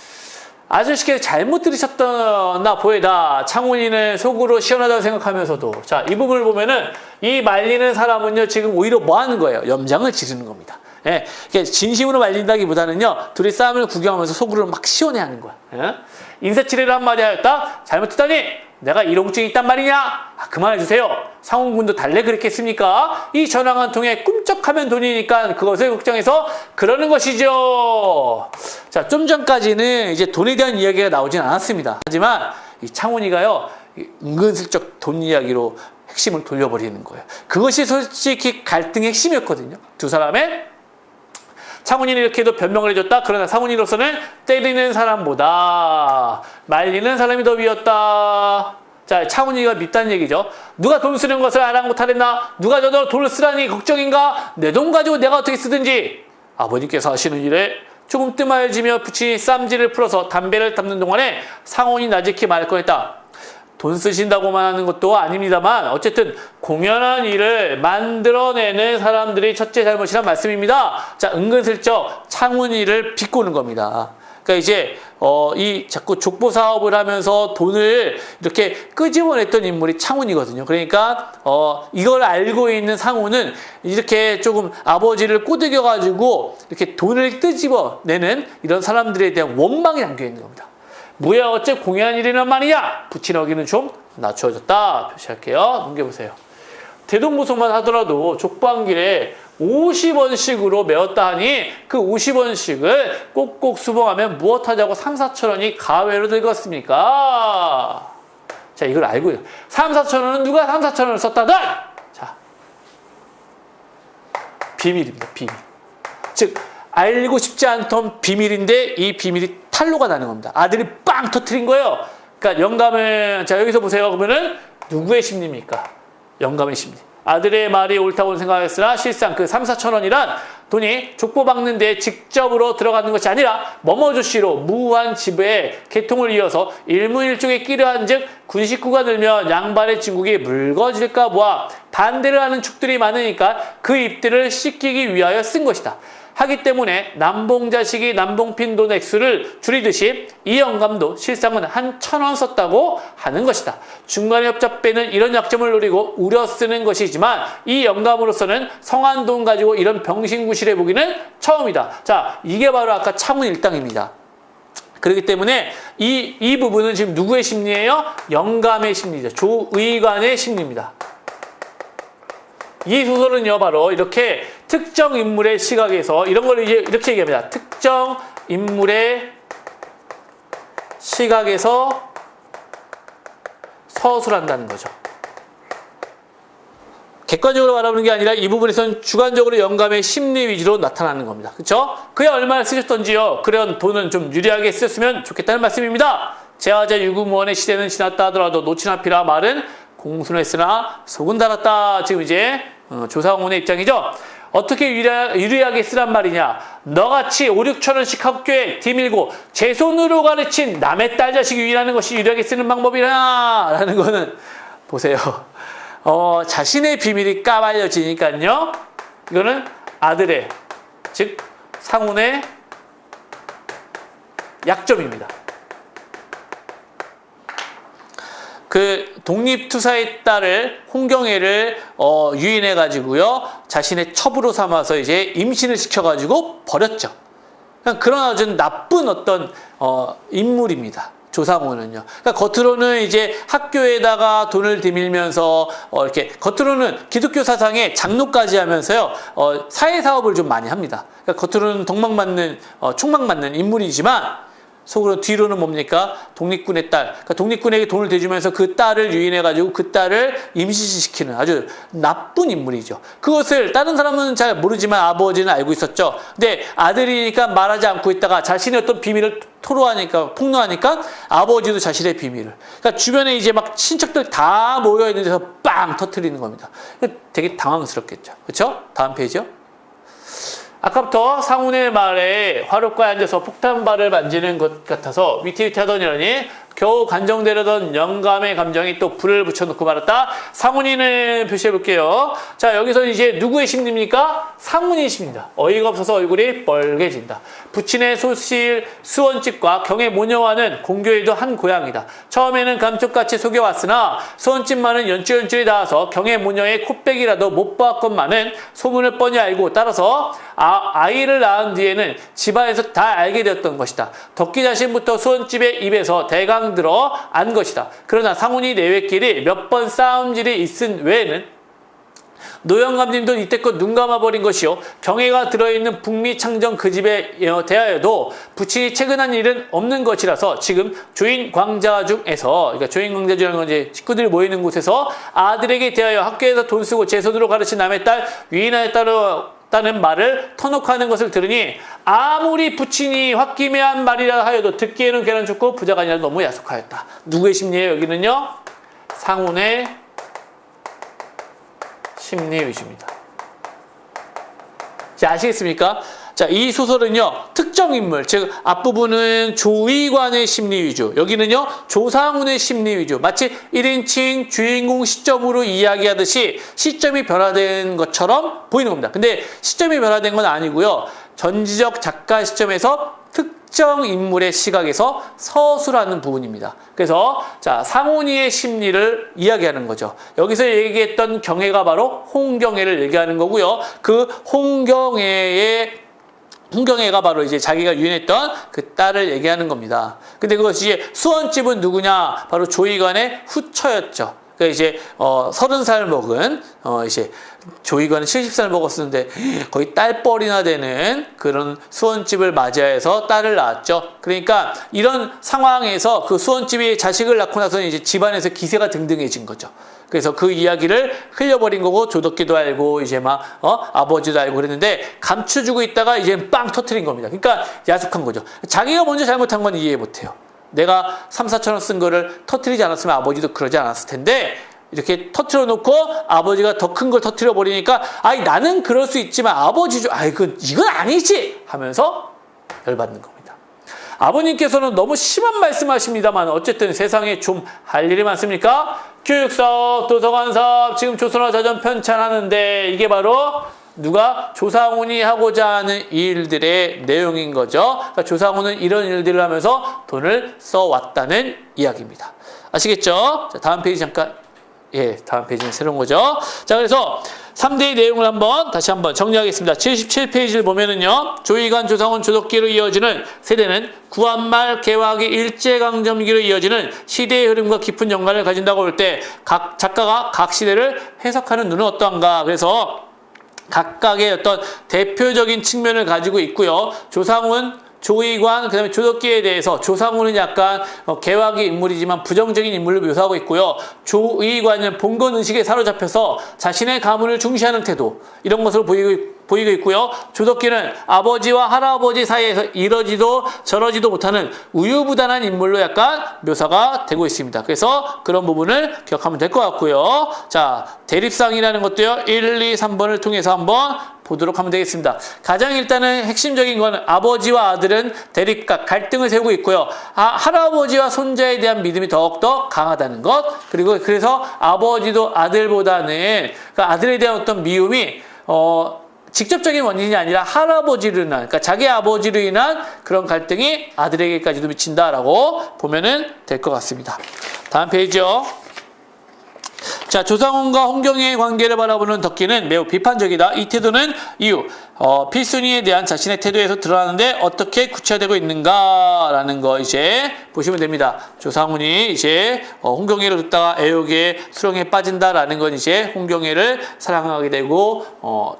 아저씨께서 잘못 들으셨나 보이다. 창훈이는 속으로 시원하다고 생각하면서도. 자, 이 부분을 보면은 이 말리는 사람은요, 지금 오히려 뭐 하는 거예요? 염장을 지르는 겁니다. 예. 진심으로 말린다기보다는요, 둘이 싸움을 구경하면서 속으로 막 시원해 하는 거야. 예? 인사치레를 한마디 하였다? 잘못했다니? 내가 이롱증이 있단 말이냐? 아, 그만해주세요. 상훈군도 달래 그랬겠습니까? 이 전화 한 통에 꿈쩍하면 돈이니까 그것을 걱정해서 그러는 것이죠. 자, 좀 전까지는 이제 돈에 대한 이야기가 나오진 않았습니다. 하지만 이 창훈이가요, 은근슬쩍 돈 이야기로 핵심을 돌려버리는 거예요. 그것이 솔직히 갈등의 핵심이었거든요. 두 사람의. 창훈이는 이렇게도 변명을 해줬다. 그러나 상훈이로서는 때리는 사람보다 말리는 사람이 더 미웠다. 자, 창훈이가 밉다는 얘기죠. 누가 돈 쓰는 것을 아랑곳하랬나? 누가 저더러 돈을 쓰라니 걱정인가? 내 돈 가지고 내가 어떻게 쓰든지. 아버님께서 하시는 일에 조금 뜸하여지며 부친이 쌈지를 풀어서 담배를 담는 동안에 상훈이 나직히 말할 거였다. 돈 쓰신다고만 하는 것도 아닙니다만 어쨌든 공연한 일을 만들어내는 사람들이 첫째 잘못이란 말씀입니다. 자, 은근슬쩍 창훈이를 비꼬는 겁니다. 그러니까 이제 이 자꾸 족보 사업을 하면서 돈을 이렇게 끄집어냈던 인물이 창훈이거든요. 그러니까 이걸 알고 있는 상훈은 이렇게 조금 아버지를 꼬드겨가지고 이렇게 돈을 끄집어내는 이런 사람들에 대한 원망이 담겨 있는 겁니다. 뭐야 어째 공연한 일이란 말이냐. 부친어기는 좀 낮춰졌다 표시할게요. 넘겨보세요. 대동보석만 하더라도 족보한길에 50원씩으로 메웠다 하니 그 50원씩을 꼭꼭 수봉하면 무엇하자고 3, 4천 원이 가외로 들었습니까? 자, 이걸 알고요. 3, 4천 원은 누가 3, 4천 원을 썼다든? 자, 비밀입니다. 비밀. 즉 알고 싶지 않던 비밀인데 이 비밀이 탄로가 나는 겁니다. 아들이 빵 터트린 거예요. 그러니까 영감은 자 여기서 보세요. 그러면은 누구의 심리입니까? 영감의 심리. 아들의 말이 옳다고 생각했으나 실상 그 3, 4천 원이란 돈이 족보 박는 데 직접으로 들어가는 것이 아니라 머머조씨로 무한 지배의 계통을 이어서 일문일종에 끼려한 즉 군식구가 늘면 양반의 진국이 묽어질까 보아 반대를 하는 축들이 많으니까 그 입들을 씻기기 위하여 쓴 것이다. 하기 때문에 남봉자식이 남봉핀 돈 액수를 줄이듯이 이 영감도 실상은 한 1,000원 썼다고 하는 것이다. 중간에 협잡배는 이런 약점을 노리고 우려 쓰는 것이지만 이 영감으로서는 성한 돈 가지고 이런 병신구실해 보기는 처음이다. 자, 이게 바로 아까 창훈 일당입니다. 그렇기 때문에 이 부분은 지금 누구의 심리예요? 영감의 심리죠. 조의관의 심리입니다. 이 소설은요, 바로 이렇게 특정 인물의 시각에서 이런 걸 이제 이렇게 얘기합니다. 특정 인물의 시각에서 서술한다는 거죠. 객관적으로 바라보는 게 아니라 이 부분에서는 주관적으로 영감의 심리 위주로 나타나는 겁니다. 그렇죠? 그에 얼마나 쓰셨던지요. 그런 돈은 좀 유리하게 쓰셨으면 좋겠다는 말씀입니다. 제화제 유구무원의 시대는 지났다 하더라도 노친앞이라 말은 공순했으나 속은 달았다. 지금 이제 조상훈의 입장이죠. 어떻게 유리하게 쓰란 말이냐. 너같이 5, 6천 원씩 학교에 뒤밀고 제 손으로 가르친 남의 딸 자식이 유리하는 것이 유리하게 쓰는 방법이라 라는 거는 보세요. 자신의 비밀이 까발려지니까요. 이거는 아들의 즉 상훈의 약점입니다. 그 독립투사의 딸을 홍경애를 유인해가지고요 자신의 첩으로 삼아서 이제 임신을 시켜가지고 버렸죠. 그런 아주 나쁜 어떤 인물입니다. 조상우는요. 그러니까 겉으로는 이제 학교에다가 돈을 들이밀면서 이렇게 겉으로는 기독교 사상의 장로까지 하면서요. 사회 사업을 좀 많이 합니다. 그러니까 겉으로는 총망맞는 인물이지만 속으로 뒤로는 뭡니까? 독립군의 딸. 그러니까 독립군에게 돈을 대주면서 그 딸을 유인해가지고 그 딸을 임시시키는 아주 나쁜 인물이죠. 그것을 다른 사람은 잘 모르지만 아버지는 알고 있었죠. 근데 아들이니까 말하지 않고 있다가 자신의 어떤 비밀을 폭로하니까 아버지도 자신의 비밀을. 그러니까 주변에 이제 막 친척들 다 모여있는 데서 빵 터뜨리는 겁니다. 되게 당황스럽겠죠. 그렇죠? 다음 페이지요. 아까부터 상훈의 말에 화롯가에 앉아서 폭탄발을 만지는 것 같아서 위태위태하더니 겨우 간정되려던 영감의 감정이 또 불을 붙여놓고 말았다. 상훈이는 표시해볼게요. 자, 여기서 이제 누구의 심리입니까? 상훈이 심리입니다. 어이가 없어서 얼굴이 빨개진다. 부친의 소실 수원집과 경의 모녀와는 공교에도 한 고향이다. 처음에는 감쪽같이 속여왔으나 수원집만은 연줄연줄이 닿아서 경의 모녀의 코빼기라도 못 보았건만은 소문을 뻔히 알고 따라서 아이를 낳은 뒤에는 집안에서 다 알게 되었던 것이다. 덕기 자신부터 수원집의 입에서 대강 들어 안 것이다. 그러나 상훈이 내외끼리 몇 번 싸움질이 있은 외에는 노영감님도 이때껏 눈 감아버린 것이요. 경애가 들어있는 북미 창정 그 집에 대하여도 부친이 체근한 일은 없는 것이라서 지금 조인광자중에서, 그러니까 조인광자중이라는 건 이제 식구들이 모이는 곳에서 아들에게 대하여 학교에서 돈 쓰고 제 손으로 가르친 남의 딸 위인하였다는 말을 터놓고 하는 것을 들으니 아무리 부친이 홧김에한 말이라 하여도 듣기에는 괴는 좋고 부자가 아니라 너무 야속하였다. 누구의 심리예요? 여기는요. 상훈의 심리 위주입니다. 자, 아시겠습니까? 자, 이 소설은요, 특정 인물, 즉, 앞부분은 조의관의 심리 위주, 여기는요, 조상훈의 심리 위주, 마치 1인칭 주인공 시점으로 이야기하듯이 시점이 변화된 것처럼 보이는 겁니다. 근데 시점이 변화된 건 아니고요, 전지적 작가 시점에서 특정 인물의 시각에서 서술하는 부분입니다. 그래서 자, 상훈이의 심리를 이야기하는 거죠. 여기서 얘기했던 경애가 바로 홍경애를 얘기하는 거고요. 그 홍경애가 바로 이제 자기가 유인했던 그 딸을 얘기하는 겁니다. 근데 그것이 이제 수원집은 누구냐? 바로 조의관의 후처였죠. 그러니까 이제 30살 먹은 이제 조의관은 70살 먹었었는데 거의 딸뻘이나 되는 그런 수원집을 맞이해서 딸을 낳았죠. 그러니까 이런 상황에서 그 수원집이 자식을 낳고 나서는 이제 집안에서 기세가 등등해진 거죠. 그래서 그 이야기를 흘려버린 거고 조덕기도 알고 이제 막 아버지도 알고 그랬는데 감춰주고 있다가 이제 빵 터트린 겁니다. 그러니까 야속한 거죠. 자기가 먼저 잘못한 건 이해 못해요. 내가 3, 4천 원 쓴 거를 터트리지 않았으면 아버지도 그러지 않았을 텐데 이렇게 터트려 놓고 아버지가 더 큰 걸 터트려 버리니까 아이 나는 그럴 수 있지만 아버지 이건 아니지 하면서 열받는 겁니다. 아버님께서는 너무 심한 말씀하십니다만 어쨌든 세상에 좀 할 일이 많습니까? 교육사업, 도서관사업, 지금 조선어 자전 편찬하는데 이게 바로 누가? 조상훈이 하고자 하는 일들의 내용인 거죠. 그러니까 조상훈은 이런 일들을 하면서 돈을 써왔다는 이야기입니다. 아시겠죠? 자, 다음 페이지 잠깐. 예, 다음 페이지는 새로운 거죠. 자, 그래서 3대의 내용을 다시 한번 정리하겠습니다. 77페이지를 보면은요, 조의관, 조상훈, 조덕기로 이어지는 세대는 구한말, 개화기, 일제강점기로 이어지는 시대의 흐름과 깊은 연관을 가진다고 볼 때 각 작가가 각 시대를 해석하는 눈은 어떠한가. 그래서 각각의 어떤 대표적인 측면을 가지고 있고요. 조상훈, 조의관, 그 다음에 조덕기에 대해서 조상훈은 약간 개화기 인물이지만 부정적인 인물로 묘사하고 있고요. 조의관은 봉건의식에 사로잡혀서 자신의 가문을 중시하는 태도, 이런 것으로 보이고 있고요. 조덕기는 아버지와 할아버지 사이에서 이러지도 저러지도 못하는 우유부단한 인물로 약간 묘사가 되고 있습니다. 그래서 그런 부분을 기억하면 될 것 같고요. 자, 대립상이라는 것도요. 1, 2, 3번을 통해서 한번 보도록 하면 되겠습니다. 가장 일단은 핵심적인 건 아버지와 아들은 대립각, 갈등을 세우고 있고요. 할아버지와 손자에 대한 믿음이 더욱더 강하다는 것, 그리고 그래서 아버지도 아들보다는 그러니까 아들에 대한 어떤 미움이 직접적인 원인이 아니라 할아버지로 인한, 그러니까 자기 아버지로 인한 그런 갈등이 아들에게까지도 미친다라고 보면은 될 것 같습니다. 다음 페이지요. 자, 조상훈과 홍경애의 관계를 바라보는 덕기는 매우 비판적이다. 이 태도는 이유, 필순이에 대한 자신의 태도에서 드러나는데 어떻게 구체화되고 있는가라는 거 이제 보시면 됩니다. 조상훈이 이제 홍경애를 듣다가 애욕에 수렁에 빠진다라는 건 이제 홍경애를 사랑하게 되고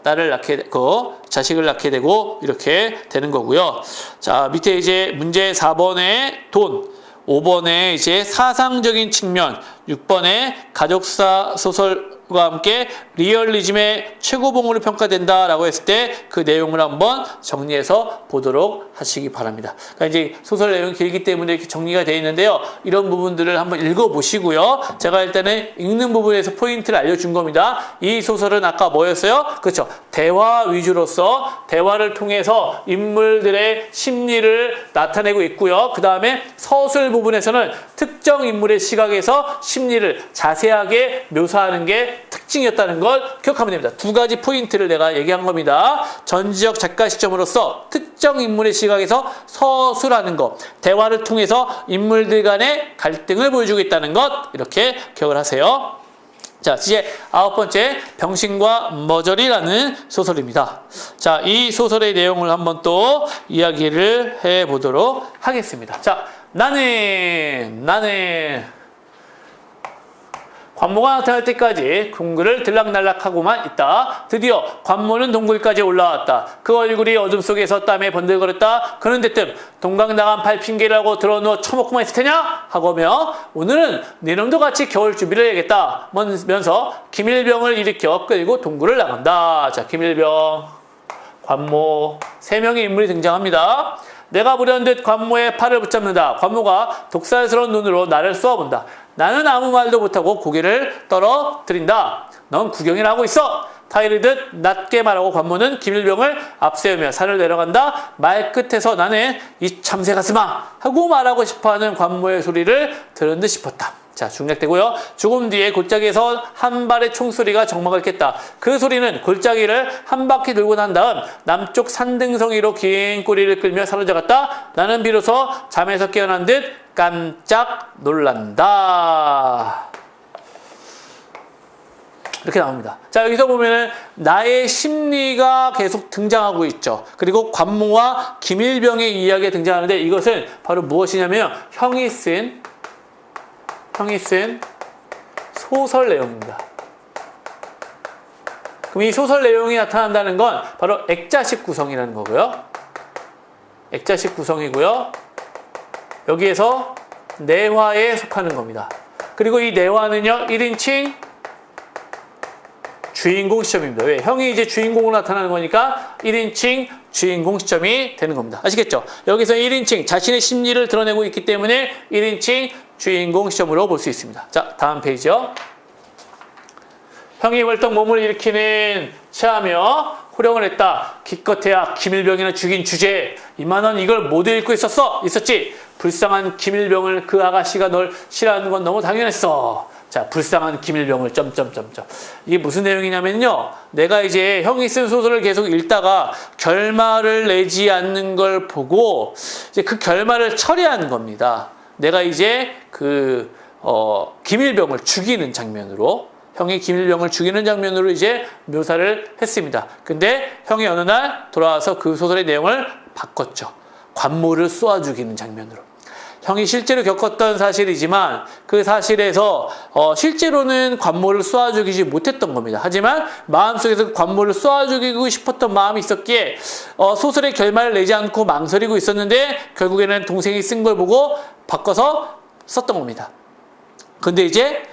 딸을 낳게 되고 자식을 낳게 되고 이렇게 되는 거고요. 자, 밑에 이제 문제 4번에 돈, 5번에 이제 사상적인 측면, 6번에 가족사 소설과 함께 리얼리즘의 최고봉으로 평가된다라고 했을 때 그 내용을 한번 정리해서 보도록 하시기 바랍니다. 그러니까 이제 소설 내용이 길기 때문에 이렇게 정리가 되어 있는데요. 이런 부분들을 한번 읽어보시고요. 제가 일단은 읽는 부분에서 포인트를 알려준 겁니다. 이 소설은 아까 뭐였어요? 그렇죠. 대화 위주로서 대화를 통해서 인물들의 심리를 나타내고 있고요. 그 다음에 서술 부분에서는 특정 인물의 시각에서 심리를 자세하게 묘사하는 게 특징이었다는 걸 기억하면 됩니다. 두 가지 포인트를 내가 얘기한 겁니다. 전지적 작가 시점으로서 특정 인물의 시각에서 서술하는 것, 대화를 통해서 인물들 간의 갈등을 보여주고 있다는 것, 이렇게 기억을 하세요. 자, 이제 9번째 병신과 머저리라는 소설입니다. 자, 이 소설의 내용을 한번 또 이야기를 해보도록 하겠습니다. 자, 나는 관모가 나타날 때까지 동굴을 들락날락하고만 있다. 드디어 관모는 동굴까지 올라왔다. 그 얼굴이 어둠 속에서 땀에 번들거렸다. 그는 대뜸 동강당한 팔 핑계를 하고 들어누워 처먹고만 있을 테냐? 하고며 오늘은 네놈도 같이 겨울 준비를 해야겠다. 면서 김일병을 일으켜 끌고 동굴을 나간다. 자, 김일병, 관모, 3명의 인물이 등장합니다. 내가 불현듯 관모의 팔을 붙잡는다. 관모가 독살스러운 눈으로 나를 쏘아본다. 나는 아무 말도 못하고 고개를 떨어뜨린다. 넌 구경이나 하고 있어. 타이르듯 낮게 말하고 관모는 김일병을 앞세우며 산을 내려간다. 말끝에서 나는 이 참새 가슴아 하고 말하고 싶어하는 관모의 소리를 들은 듯 싶었다. 자, 중략되고요. 조금 뒤에 골짜기에서 한 발의 총소리가 정막을 깼다. 그 소리는 골짜기를 한 바퀴 돌고 난 다음 남쪽 산등성이로 긴 꼬리를 끌며 사라져갔다. 나는 비로소 잠에서 깨어난 듯 깜짝 놀란다. 이렇게 나옵니다. 자, 여기서 보면은 나의 심리가 계속 등장하고 있죠. 그리고 관모와 김일병의 이야기가 등장하는데 이것은 바로 무엇이냐면 형이 쓴 소설 내용입니다. 그럼 이 소설 내용이 나타난다는 건 바로 액자식 구성이라는 거고요. 액자식 구성이고요. 여기에서 내화에 속하는 겁니다. 그리고 이 내화는요, 1인칭 주인공 시점입니다. 왜? 형이 이제 주인공으로 나타나는 거니까 1인칭 주인공 시점이 되는 겁니다. 아시겠죠? 여기서 1인칭 자신의 심리를 드러내고 있기 때문에 1인칭 주인공 시점으로 볼 수 있습니다. 자, 다음 페이지요. 형이 벌떡 몸을 일으키는 체하며 호령을 했다. 기껏해야 김일병이나 죽인 주제에 이만원 이걸 못 읽고 있었지. 불쌍한 김일병을 그 아가씨가 널 싫어하는 건 너무 당연했어. 자, 불쌍한 김일병을 점점점점. 이게 무슨 내용이냐면요. 내가 이제 형이 쓴 소설을 계속 읽다가 결말을 내지 않는 걸 보고 이제 그 결말을 처리하는 겁니다. 내가 이제 김일병을 죽이는 장면으로 형이 김일병을 죽이는 장면으로 이제 묘사를 했습니다. 근데 형이 어느 날 돌아와서 그 소설의 내용을 바꿨죠. 관모를 쏘아 죽이는 장면으로. 형이 실제로 겪었던 사실이지만 그 사실에서 실제로는 관모를 쏘아 죽이지 못했던 겁니다. 하지만 마음속에서 관모를 쏘아 죽이고 싶었던 마음이 있었기에 소설의 결말을 내지 않고 망설이고 있었는데 결국에는 동생이 쓴 걸 보고 바꿔서 썼던 겁니다. 근데 이제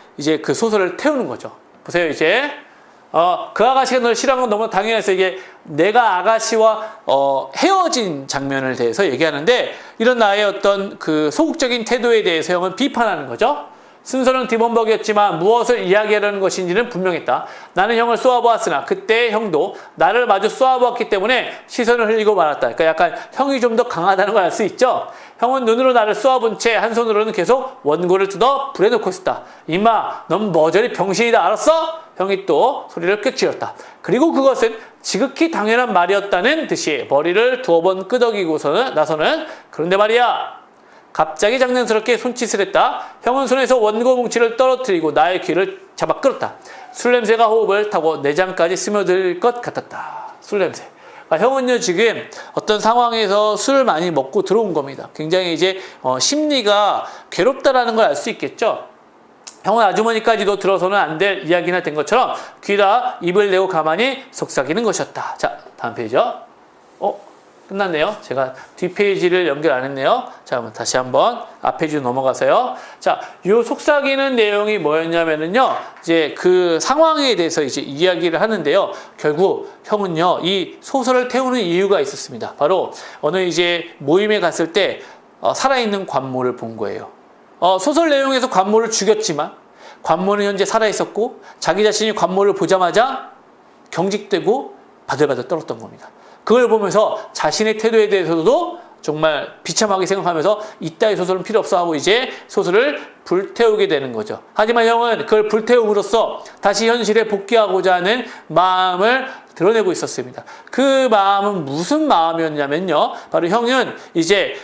그 소설을 태우는 거죠. 보세요, 이제. 그 아가씨가 널 싫어하는 건 너무 당연해서 이게 내가 아가씨와 헤어진 장면을 대해서 얘기하는데 이런 나의 어떤 그 소극적인 태도에 대해서 형은 비판하는 거죠. 순서는 디몬벅이었지만 무엇을 이야기하려는 것인지는 분명했다. 나는 형을 쏘아보았으나 그때 형도 나를 마주 쏘아보았기 때문에 시선을 흘리고 말았다. 그러니까 약간 형이 좀 더 강하다는 걸 알 수 있죠. 형은 눈으로 나를 쏘아본 채 한 손으로는 계속 원고를 뜯어 불에 놓고 있었다. 임마, 넌 머저리 병신이다, 알았어? 형이 또 소리를 꽥 질렀다. 그리고 그것은 지극히 당연한 말이었다는 듯이 머리를 두어 번 끄덕이고서는 나서는 그런데 말이야. 갑자기 장난스럽게 손짓을 했다. 형은 손에서 원고 뭉치를 떨어뜨리고 나의 귀를 잡아 끌었다. 술 냄새가 호흡을 타고 내장까지 스며들 것 같았다. 술 냄새. 형은요 지금 어떤 상황에서 술을 많이 먹고 들어온 겁니다. 굉장히 이제 심리가 괴롭다라는 걸 알 수 있겠죠. 형은 아주머니까지도 들어서는 안 될 이야기나 된 것처럼 귀라 입을 내고 가만히 속삭이는 것이었다. 자, 다음 페이지요. 끝났네요. 제가 뒷페이지를 연결 안 했네요. 자, 그럼 다시 한번 앞 페이지로 넘어가서요. 자, 요 속삭이는 내용이 뭐였냐면은요, 이제 그 상황에 대해서 이제 이야기를 하는데요. 결국 형은요, 이 소설을 태우는 이유가 있었습니다. 바로 어느 이제 모임에 갔을 때 살아있는 관모를 본 거예요. 소설 내용에서 관모를 죽였지만 관모는 현재 살아있었고 자기 자신이 관모를 보자마자 경직되고 바들바들 떨었던 겁니다. 그걸 보면서 자신의 태도에 대해서도 정말 비참하게 생각하면서 이따의 소설은 필요 없어 하고 이제 소설을 불태우게 되는 거죠. 하지만 형은 그걸 불태움으로써 다시 현실에 복귀하고자 하는 마음을 드러내고 있었습니다. 그 마음은 무슨 마음이었냐면요. 바로 형은 이제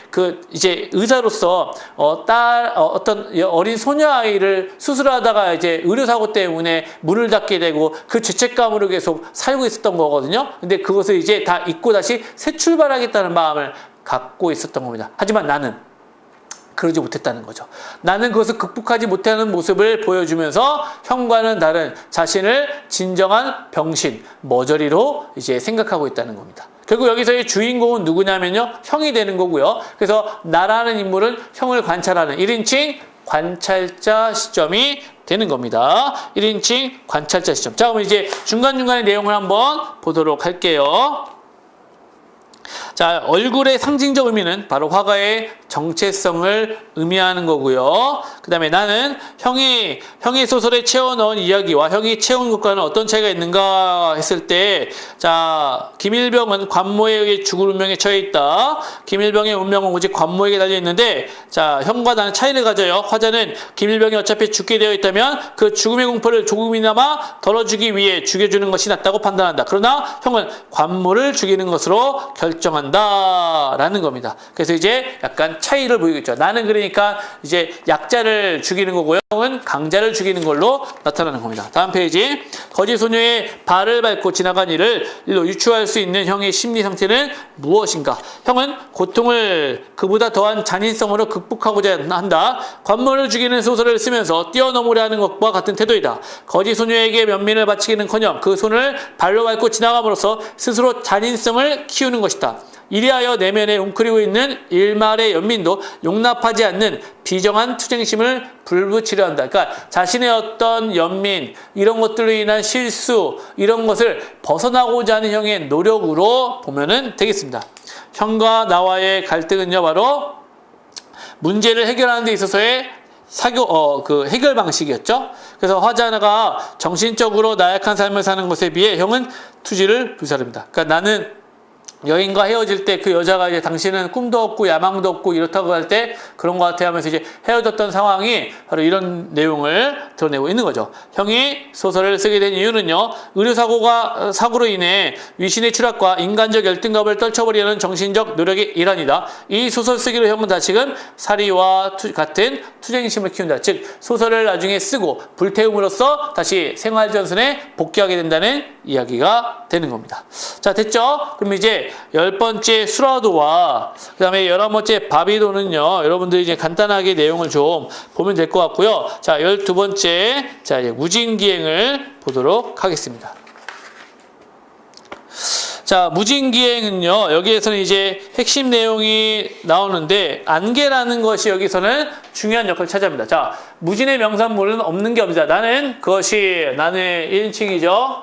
의사로서 어떤 어린 소녀 아이를 수술하다가 이제 의료사고 때문에 문을 닫게 되고 그 죄책감으로 계속 살고 있었던 거거든요. 근데 그것을 이제 다 잊고 다시 새 출발하겠다는 마음을 갖고 있었던 겁니다. 하지만 나는 그러지 못했다는 거죠. 나는 그것을 극복하지 못하는 모습을 보여주면서 형과는 다른 자신을 진정한 병신, 머저리로 이제 생각하고 있다는 겁니다. 결국 여기서의 주인공은 누구냐면요. 형이 되는 거고요. 그래서 나라는 인물은 형을 관찰하는 1인칭 관찰자 시점이 되는 겁니다. 1인칭 관찰자 시점. 자, 그럼 이제 중간중간의 내용을 한번 보도록 할게요. 자, 얼굴의 상징적 의미는 바로 화가의 정체성을 의미하는 거고요. 그 다음에 나는 형이 소설에 채워넣은 이야기와 형이 채운 것과는 어떤 차이가 있는가 했을 때, 자, 김일병은 관모에 의해 죽을 운명에 처해 있다. 김일병의 운명은 오직 관모에게 달려 있는데, 자, 형과 나는 차이를 가져요. 화자는 김일병이 어차피 죽게 되어 있다면 그 죽음의 공포를 조금이나마 덜어주기 위해 죽여주는 것이 낫다고 판단한다. 그러나 형은 관모를 죽이는 것으로 결정한다라는 겁니다. 그래서 이제 약간 차이를 보이겠죠. 나는 그러니까 이제 약자를 죽이는 거고요. 형은 강자를 죽이는 걸로 나타나는 겁니다. 다음 페이지. 거지 소녀의 발을 밟고 지나간 일로 유추할 수 있는 형의 심리 상태는 무엇인가? 형은 고통을 그보다 더한 잔인성으로 극복하고자 한다. 관모를 죽이는 소설을 쓰면서 뛰어넘으려 하는 것과 같은 태도이다. 거지 소녀에게 면민을 바치기는커녕 그 손을 발로 밟고 지나감으로써 스스로 잔인성을 키우는 것이다. 이리하여 내면에 웅크리고 있는 일말의 연민도 용납하지 않는 비정한 투쟁심을 불붙이려 한다. 그러니까 자신의 어떤 연민, 이런 것들로 인한 실수, 이런 것을 벗어나고자 하는 형의 노력으로 보면은 되겠습니다. 형과 나와의 갈등은요, 바로 문제를 해결하는 데 있어서의 해결 방식이었죠. 그래서 화자가 정신적으로 나약한 삶을 사는 것에 비해 형은 투지를 불사릅니다. 그러니까 나는 여인과 헤어질 때 그 여자가 이제 당신은 꿈도 없고 야망도 없고 이렇다고 할 때 그런 것 같아 하면서 이제 헤어졌던 상황이 바로 이런 내용을 드러내고 있는 거죠. 형이 소설을 쓰게 된 이유는요, 사고로 인해 위신의 추락과 인간적 열등감을 떨쳐버리려는 정신적 노력의 일환이다. 이 소설 쓰기로 형은 다시금 사리와 같은 투쟁심을 키운다. 즉 소설을 나중에 쓰고 불태움으로써 다시 생활전선에 복귀하게 된다는 이야기가 되는 겁니다. 자, 됐죠? 그럼 이제 10번째 수라도와 그 다음에 11번째 바비도는요, 여러분들이 이제 간단하게 내용을 좀 보면 될 것 같고요. 자, 12번째, 자, 이제 무진기행을 보도록 하겠습니다. 자, 무진기행은요, 여기에서는 이제 핵심 내용이 나오는데, 안개라는 것이 여기서는 중요한 역할을 차지합니다. 자, 무진의 명산물은 없는 게 없다. 나는 1인칭이죠.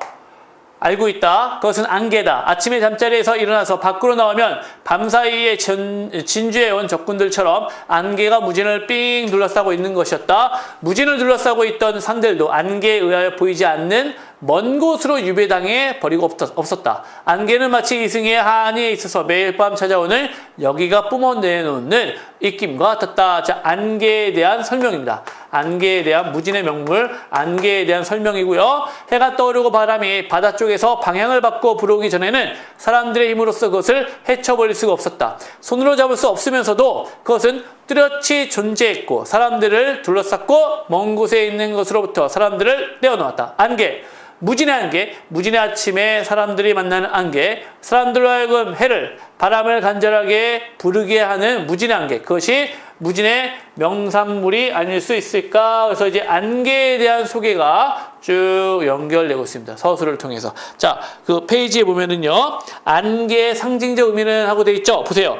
알고 있다. 그것은 안개다. 아침에 잠자리에서 일어나서 밖으로 나오면 밤사이에 진주해온 적군들처럼 안개가 무진을 삥 둘러싸고 있는 것이었다. 무진을 둘러싸고 있던 산들도 안개에 의하여 보이지 않는 먼 곳으로 유배당해 버리고 없었다. 안개는 마치 이승의 한의에 있어서 매일 밤 찾아오는 여기가 뿜어내놓는 입김과 같았다. 자, 안개에 대한 설명입니다. 안개에 대한 무진의 명물, 안개에 대한 설명이고요. 해가 떠오르고 바람이 바다 쪽에서 방향을 바꿔 불어오기 전에는 사람들의 힘으로써 그것을 헤쳐버릴 수가 없었다. 손으로 잡을 수 없으면서도 그것은 뚜렷이 존재했고 사람들을 둘러쌌고 먼 곳에 있는 것으로부터 사람들을 떼어놓았다. 안개. 무진의 안개, 무진의 아침에 사람들이 만나는 안개, 사람들로 하여금 해를, 바람을 간절하게 부르게 하는 무진의 안개. 그것이 무진의 명산물이 아닐 수 있을까? 그래서 이제 안개에 대한 소개가 쭉 연결되고 있습니다. 서술을 통해서. 자, 그 페이지에 보면은요, 안개의 상징적 의미는 하고 돼 있죠? 보세요.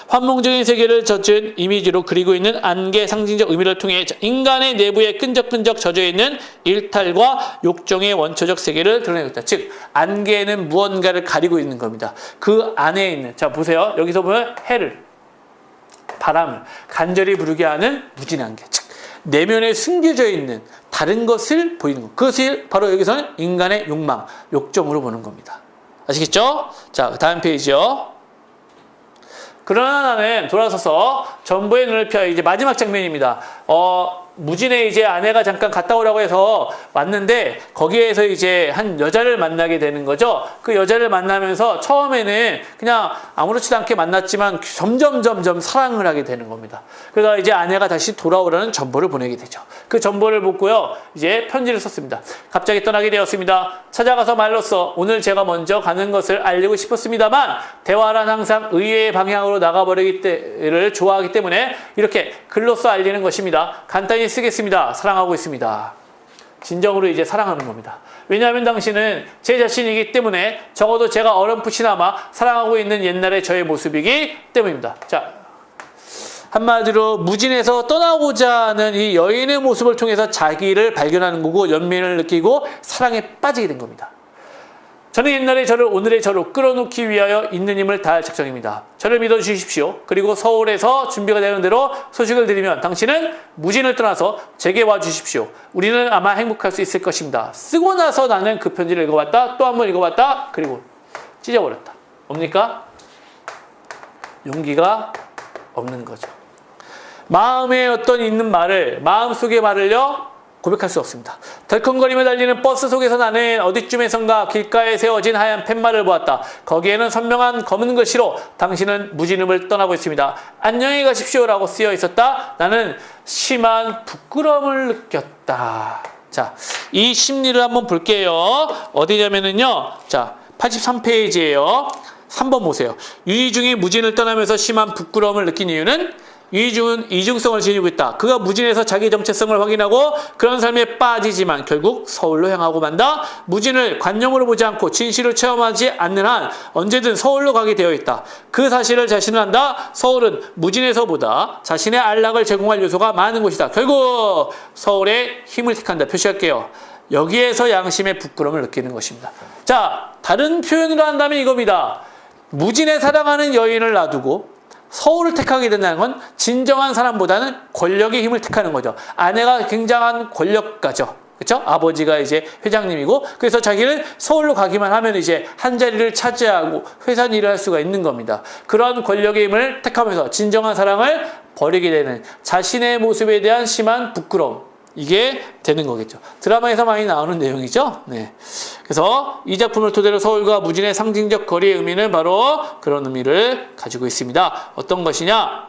환몽적인 세계를 젖은 이미지로 그리고 있는 안개의 상징적 의미를 통해 인간의 내부에 끈적끈적 젖어 있는 일탈과 욕정의 원초적 세계를 드러내고 있다. 즉, 안개는 무언가를 가리고 있는 겁니다. 그 안에 있는, 자, 보세요. 여기서 보면 해를, 바람을 간절히 부르게 하는 무진의 안개. 즉, 내면에 숨겨져 있는 다른 것을 보이는 것. 그것이 바로 여기서는 인간의 욕망, 욕정으로 보는 겁니다. 아시겠죠? 자, 다음 페이지요. 그러나 나는 돌아서서 전부의 눈을 펴 이제 마지막 장면입니다. 무진의 이제 아내가 잠깐 갔다 오라고 해서 왔는데 거기에서 이제 한 여자를 만나게 되는 거죠. 그 여자를 만나면서 처음에는 그냥 아무렇지도 않게 만났지만 점점 사랑을 하게 되는 겁니다. 그래서 이제 아내가 다시 돌아오라는 전보를 보내게 되죠. 그 전보를 보고요, 이제 편지를 썼습니다. 갑자기 떠나게 되었습니다. 찾아가서 말로써 오늘 제가 먼저 가는 것을 알리고 싶었습니다만 대화란 항상 의외의 방향으로 나가버리기를 좋아하기 때문에 이렇게 글로써 알리는 것입니다. 간단히 쓰겠습니다. 사랑하고 있습니다. 진정으로 이제 사랑하는 겁니다. 왜냐하면 당신은 제 자신이기 때문에 적어도 제가 어렴풋이나마 사랑하고 있는 옛날의 저의 모습이기 때문입니다. 자, 한마디로 무진에서 떠나고자 하는 이 여인의 모습을 통해서 자기를 발견하는 거고 연민을 느끼고 사랑에 빠지게 된 겁니다. 저는 옛날의 저를 오늘의 저로 끌어놓기 위하여 있는 힘을 다할 작정입니다. 저를 믿어주십시오. 그리고 서울에서 준비가 되는 대로 소식을 드리면 당신은 무진을 떠나서 제게 와주십시오. 우리는 아마 행복할 수 있을 것입니다. 쓰고 나서 나는 그 편지를 읽어봤다. 또 한 번 읽어봤다. 그리고 찢어버렸다. 뭡니까? 용기가 없는 거죠. 마음에 어떤 있는 말을, 마음속의 말을요, 고백할 수 없습니다. 덜컹거리며 달리는 버스 속에서 나는 어디쯤에선가 길가에 세워진 하얀 팻말을 보았다. 거기에는 선명한 검은 글씨로 당신은 무진음을 떠나고 있습니다. 안녕히 가십시오라고 쓰여 있었다. 나는 심한 부끄러움을 느꼈다. 자, 이 심리를 한번 볼게요. 어디냐면은요, 자, 83페이지예요. 3번 보세요. 유이중이 무진을 떠나면서 심한 부끄러움을 느낀 이유는 유이중은 이중성을 지니고 있다. 그가 무진에서 자기 정체성을 확인하고 그런 삶에 빠지지만 결국 서울로 향하고 만다. 무진을 관념으로 보지 않고 진실을 체험하지 않는 한 언제든 서울로 가게 되어 있다. 그 사실을 자신은 안다. 서울은 무진에서보다 자신의 안락을 제공할 요소가 많은 곳이다. 결국 서울에 힘을 택한다. 표시할게요. 여기에서 양심의 부끄러움을 느끼는 것입니다. 자, 다른 표현으로 한다면 이겁니다. 무진에 사랑하는 여인을 놔두고 서울을 택하게 된다는 건 진정한 사람보다는 권력의 힘을 택하는 거죠. 아내가 굉장한 권력가죠. 그렇죠? 아버지가 이제 회장님이고 그래서 자기는 서울로 가기만 하면 이제 한 자리를 차지하고 회사 일을 할 수가 있는 겁니다. 그런 권력의 힘을 택하면서 진정한 사랑을 버리게 되는 자신의 모습에 대한 심한 부끄러움. 이게 되는 거겠죠. 드라마에서 많이 나오는 내용이죠. 네. 그래서 이 작품을 토대로 서울과 무진의 상징적 거리의 의미는 바로 그런 의미를 가지고 있습니다. 어떤 것이냐?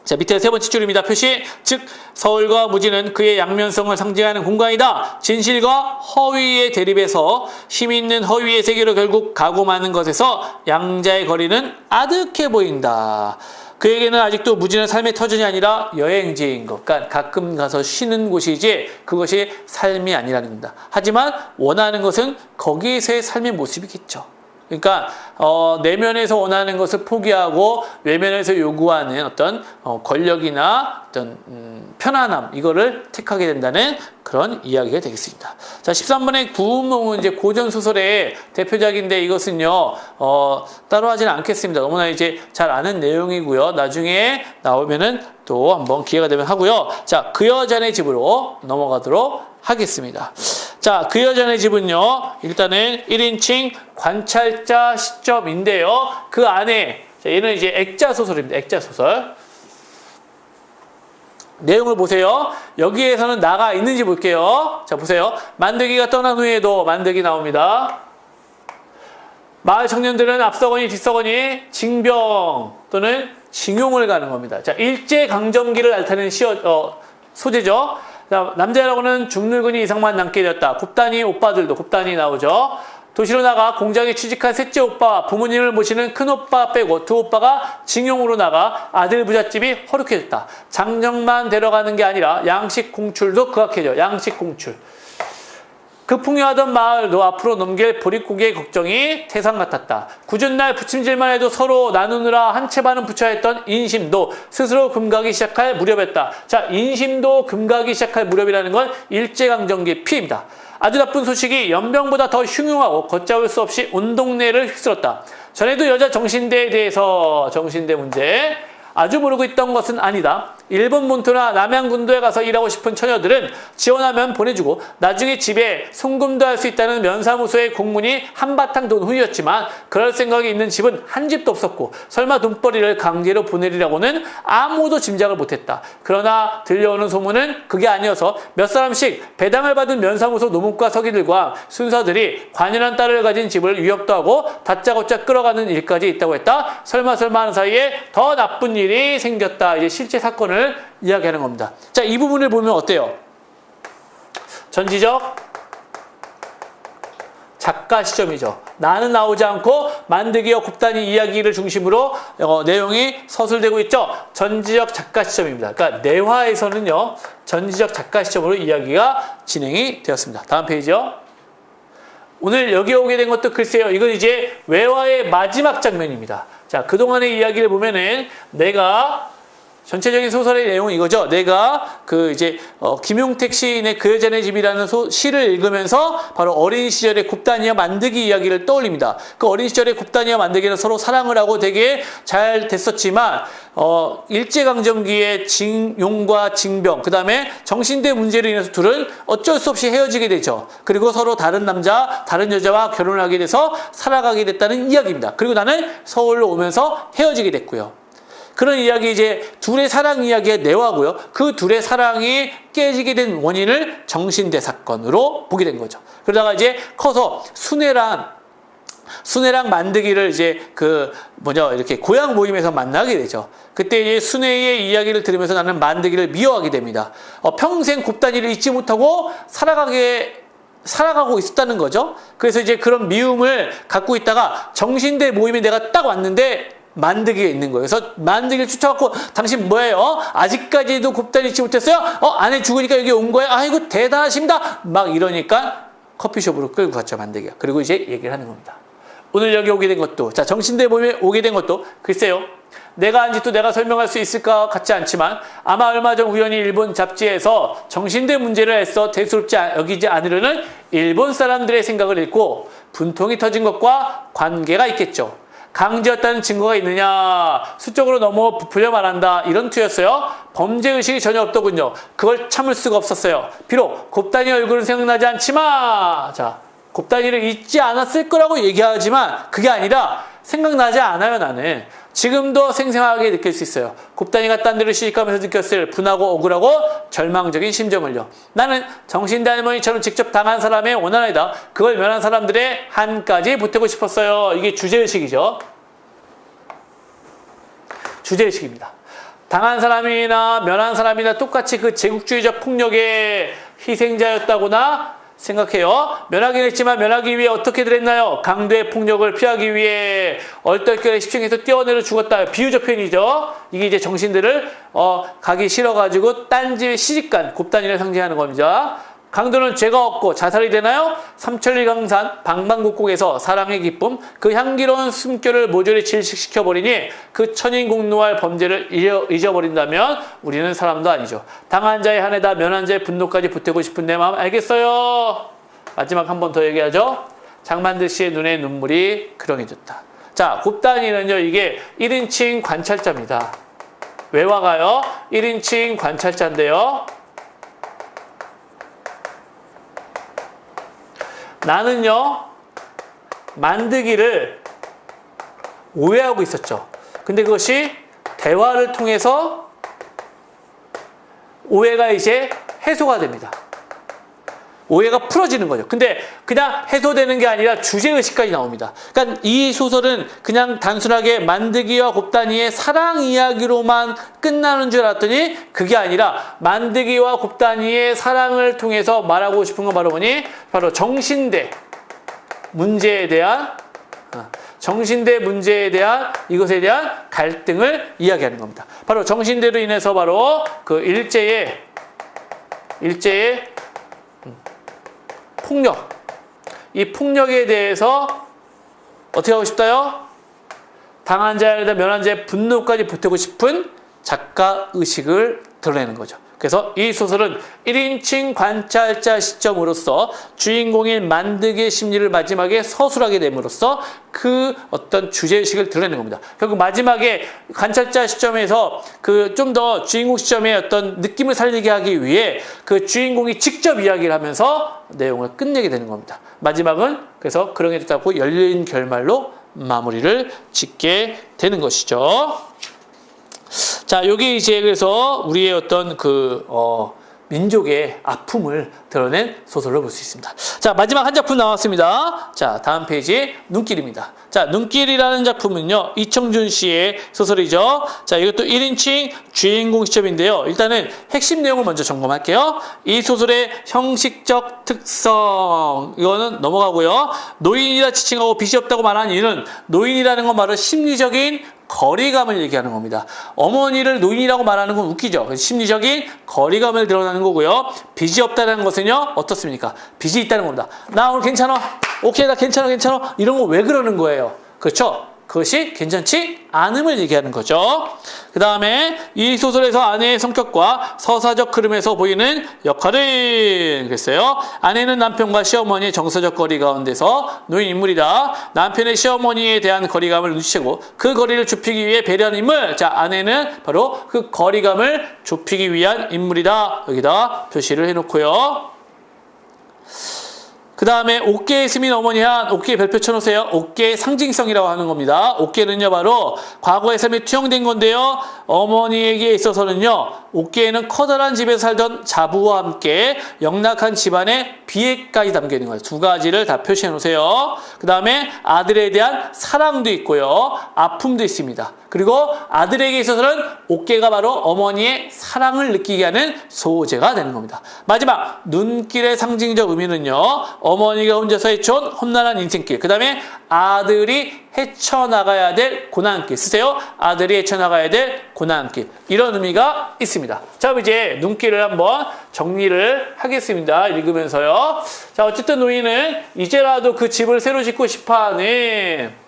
자, 밑에 세 번째 줄입니다. 표시. 즉, 서울과 무진은 그의 양면성을 상징하는 공간이다. 진실과 허위의 대립에서 힘이 있는 허위의 세계로 결국 가고 마는 것에서 양자의 거리는 아득해 보인다. 그에게는 아직도 무진은 삶의 터전이 아니라 여행지인 것. 그러니까 가끔 가서 쉬는 곳이지 그것이 삶이 아니라는 겁니다. 하지만 원하는 것은 거기에서의 삶의 모습이겠죠. 그러니까 내면에서 원하는 것을 포기하고 외면에서 요구하는 어떤 권력이나 어떤 편안함 이거를 택하게 된다는 그런 이야기가 되겠습니다. 자, 13번의 구운몽은 이제 고전 소설의 대표작인데 이것은요 따로 하지는 않겠습니다. 너무나 이제 잘 아는 내용이고요. 나중에 나오면은 또 한번 기회가 되면 하고요. 자, 그 여자네 집으로 넘어가도록 하겠습니다. 자, 그 여자네 집은요, 일단은 1인칭 관찰자 시점인데요. 그 안에, 자, 얘는 이제 액자 소설입니다. 액자 소설. 내용을 보세요. 여기에서는 나가 있는지 볼게요. 자, 보세요. 만드기가 떠난 후에도 만드기 나옵니다. 마을 청년들은 앞서거니 뒤서거니 징병 또는 징용을 가는 겁니다. 자, 일제강점기를 나타내는 소재죠. 자, 남자라고는 중늙은이 이상만 남게 되었다. 곱단이 오빠들도 곱단이 나오죠. 도시로 나가 공장에 취직한 셋째 오빠와 부모님을 모시는 큰 오빠 빼고 두 오빠가 징용으로 나가 아들 부잣집이 허룩해졌다. 장정만 데려가는 게 아니라 양식 공출도 극악해져. 양식 공출. 그 풍요하던 마을도 앞으로 넘길 보릿고개의 걱정이 태산 같았다. 굳은 날 부침질만 해도 서로 나누느라 한 채 반은 붙여야 했던 인심도 스스로 금가기 시작할 무렵이었다. 자, 인심도 금가기 시작할 무렵이라는 건 일제강점기 피해입니다. 아주 나쁜 소식이 연병보다 더 흉흉하고 걷잡을 수 없이 온 동네를 휩쓸었다. 전에도 여자 정신대에 대해서 정신대 문제 아주 모르고 있던 것은 아니다. 일본 본토나 남양군도에 가서 일하고 싶은 처녀들은 지원하면 보내주고 나중에 집에 송금도 할 수 있다는 면사무소의 공문이 한바탕 돈 후였지만 그럴 생각이 있는 집은 한 집도 없었고 설마 돈벌이를 강제로 보내리라고는 아무도 짐작을 못했다. 그러나 들려오는 소문은 그게 아니어서 몇 사람씩 배당을 받은 면사무소 노무과 서기들과 순서들이 관연한 딸을 가진 집을 위협도 하고 다짜고짜 끌어가는 일까지 있다고 했다. 설마 하는 사이에 더 나쁜 일이 생겼다. 이제 실제 사건을 이야기하는 겁니다. 자, 이 부분을 보면 어때요? 전지적 작가 시점이죠. 나는 나오지 않고 만드기와 곱단이 이야기를 중심으로 내용이 서술되고 있죠. 전지적 작가 시점입니다. 그러니까 내화에서는요, 전지적 작가 시점으로 이야기가 진행이 되었습니다. 다음 페이지요. 오늘 여기 오게 된 것도 글쎄요. 이건 이제 외화의 마지막 장면입니다. 자, 그동안의 이야기를 보면은 내가 전체적인 소설의 내용은 이거죠. 내가 김용택 시인의 그 여자네 집이라는 시를 읽으면서 바로 어린 시절의 곱단이와 만드기 이야기를 떠올립니다. 그 어린 시절의 곱단이와 만드기는 서로 사랑을 하고 되게 잘 됐었지만 일제강점기의 징용과 징병, 그 다음에 정신대 문제로 인해서 둘은 어쩔 수 없이 헤어지게 되죠. 그리고 서로 다른 남자, 다른 여자와 결혼을 하게 돼서 살아가게 됐다는 이야기입니다. 그리고 나는 서울로 오면서 헤어지게 됐고요. 그런 이야기, 이제 둘의 사랑 이야기의 내화고요. 그 둘의 사랑이 깨지게 된 원인을 정신대 사건으로 보게 된 거죠. 그러다가 이제 커서 순애랑 만드기를 이제 이렇게 고향 모임에서 만나게 되죠. 그때 이제 순애의 이야기를 들으면서 나는 만드기를 미워하게 됩니다. 평생 곱단이를 잊지 못하고 살아가고 있었다는 거죠. 그래서 이제 그런 미움을 갖고 있다가 정신대 모임에 내가 딱 왔는데 만드기가 있는 거예요. 그래서 만드기를 쫓아갖고 당신 뭐예요? 아직까지도 곱단이 잊지 못했어요? 아내 죽으니까 여기 온 거예요? 아이고 대단하십니다. 막 이러니까 커피숍으로 끌고 갔죠, 만드기가. 그리고 이제 얘기를 하는 겁니다. 오늘 여기 오게 된 것도, 자, 정신대 모임에 오게 된 것도 글쎄요. 내가 아직도 내가 설명할 수 있을 것 같지 않지만 아마 얼마 전 우연히 일본 잡지에서 정신대 문제를 애써 대수롭지 여기지 않으려는 일본 사람들의 생각을 읽고 분통이 터진 것과 관계가 있겠죠. 강제였다는 증거가 있느냐, 수적으로 너무 부풀려 말한다, 이런 투였어요. 범죄의식이 전혀 없더군요. 그걸 참을 수가 없었어요. 비록 곱단이 얼굴은 생각나지 않지만, 자, 곱단이를 잊지 않았을 거라고 얘기하지만 그게 아니라 생각나지 않아요. 나는 지금도 생생하게 느낄 수 있어요. 곱단이가 딴 데로 시집가면서 느꼈을 분하고 억울하고 절망적인 심정을요. 나는 정신대 할머니처럼 직접 당한 사람의 원한이다. 그걸 면한 사람들의 한까지 보태고 싶었어요. 이게 주제의식이죠. 주제의식입니다. 당한 사람이나 면한 사람이나 똑같이 그 제국주의적 폭력의 희생자였다거나 생각해요. 면하긴 했지만 면하기 위해 어떻게들 했나요? 강도의 폭력을 피하기 위해 얼떨결에 10층에서 뛰어내려 죽었다. 비유적 표현이죠. 이게 이제 정신들을 가기 싫어가지고 딴 집에 시집간 곱단이를 상징하는 겁니다. 강도는 죄가 없고 자살이 되나요? 삼천리 강산 방방곡곡에서 사랑의 기쁨, 그 향기로운 숨결을 모조리 질식시켜버리니 그 천인공노할 범죄를 잊어버린다면 우리는 사람도 아니죠. 당한 자의 한에다 면한 자의 분노까지 보태고 싶은 내 마음 알겠어요? 마지막 한 번 더 얘기하죠. 장만들 씨의 눈에 눈물이 그렁해졌다. 자, 곱단이는요, 이게 1인칭 관찰자입니다. 외화가요, 1인칭 관찰자인데요. 나는요, 만드기를 오해하고 있었죠. 근데 그것이 대화를 통해서 오해가 이제 해소가 됩니다. 오해가 풀어지는 거죠. 근데 그냥 해소되는 게 아니라 주제의식까지 나옵니다. 그러니까 이 소설은 그냥 단순하게 만드기와 곱다니의 사랑 이야기로만 끝나는 줄 알았더니 그게 아니라 만드기와 곱다니의 사랑을 통해서 말하고 싶은 건 바로 뭐니? 바로 정신대 문제에 대한 이것에 대한 갈등을 이야기하는 겁니다. 바로 정신대로 인해서 바로 그 일제의 폭력, 이 폭력에 대해서 어떻게 하고 싶다요? 당한 자에 대한 면한 자의 분노까지 보태고 싶은 작가 의식을 드러내는 거죠. 그래서 이 소설은 1인칭 관찰자 시점으로서 주인공인 만드기의 심리를 마지막에 서술하게 됨으로써 그 어떤 주제의식을 드러내는 겁니다. 결국 마지막에 관찰자 시점에서 그 좀 더 주인공 시점의 어떤 느낌을 살리게 하기 위해 그 주인공이 직접 이야기를 하면서 내용을 끝내게 되는 겁니다. 마지막은 그래서 그런 게 됐다고 열린 결말로 마무리를 짓게 되는 것이죠. 자, 요게 이제 그래서 우리의 어떤 민족의 아픔을 드러낸 소설로 볼 수 있습니다. 자, 마지막 한 작품 나왔습니다. 자, 다음 페이지 눈길입니다. 자, 눈길이라는 작품은요, 이청준 씨의 소설이죠. 자, 이것도 1인칭 주인공 시점인데요. 일단은 핵심 내용을 먼저 점검할게요. 이 소설의 형식적 특성, 이거는 넘어가고요. 노인이라 지칭하고 빚이 없다고 말하는 이유는 노인이라는 건 바로 심리적인 거리감을 얘기하는 겁니다. 어머니를 노인이라고 말하는 건 웃기죠. 심리적인 거리감을 드러나는 거고요. 빚이 없다는 것은요, 어떻습니까? 빚이 있다는 겁니다. 나 오늘 괜찮아. 오케이, 나 괜찮아. 이런 거 왜 그러는 거예요? 그렇죠? 그것이 괜찮지 않음을 얘기하는 거죠. 그 다음에 이 소설에서 아내의 성격과 서사적 흐름에서 보이는 역할은 그랬어요. 아내는 남편과 시어머니의 정서적 거리 가운데서 놓인 인물이다. 남편의 시어머니에 대한 거리감을 눈치채고 그 거리를 좁히기 위해 배려하는 인물. 자, 아내는 바로 그 거리감을 좁히기 위한 인물이다. 여기다 표시를 해놓고요. 그 다음에 옥계의 스민 어머니한 옥계의 별표 쳐놓으세요. 옥계의 상징성이라고 하는 겁니다. 옥계는요, 바로 과거의 삶에 투영된 건데요. 어머니에게 있어서는요, 옥계에는 커다란 집에서 살던 자부와 함께 영락한 집안의 비애까지 담겨 있는 거예요. 두 가지를 다 표시해 놓으세요. 그 다음에 아들에 대한 사랑도 있고요. 아픔도 있습니다. 그리고 아들에게 있어서는 옥계가 바로 어머니의 사랑을 느끼게 하는 소재가 되는 겁니다. 마지막 눈길의 상징적 의미는요, 어머니가 혼자서 헤쳐온 험난한 인생길, 그 다음에 아들이 헤쳐나가야 될 고난길 쓰세요. 아들이 헤쳐나가야 될 고난길, 이런 의미가 있습니다. 자, 그럼 이제 눈길을 한번 정리를 하겠습니다. 읽으면서요. 자, 어쨌든 노인은 이제라도 그 집을 새로 짓고 싶어하는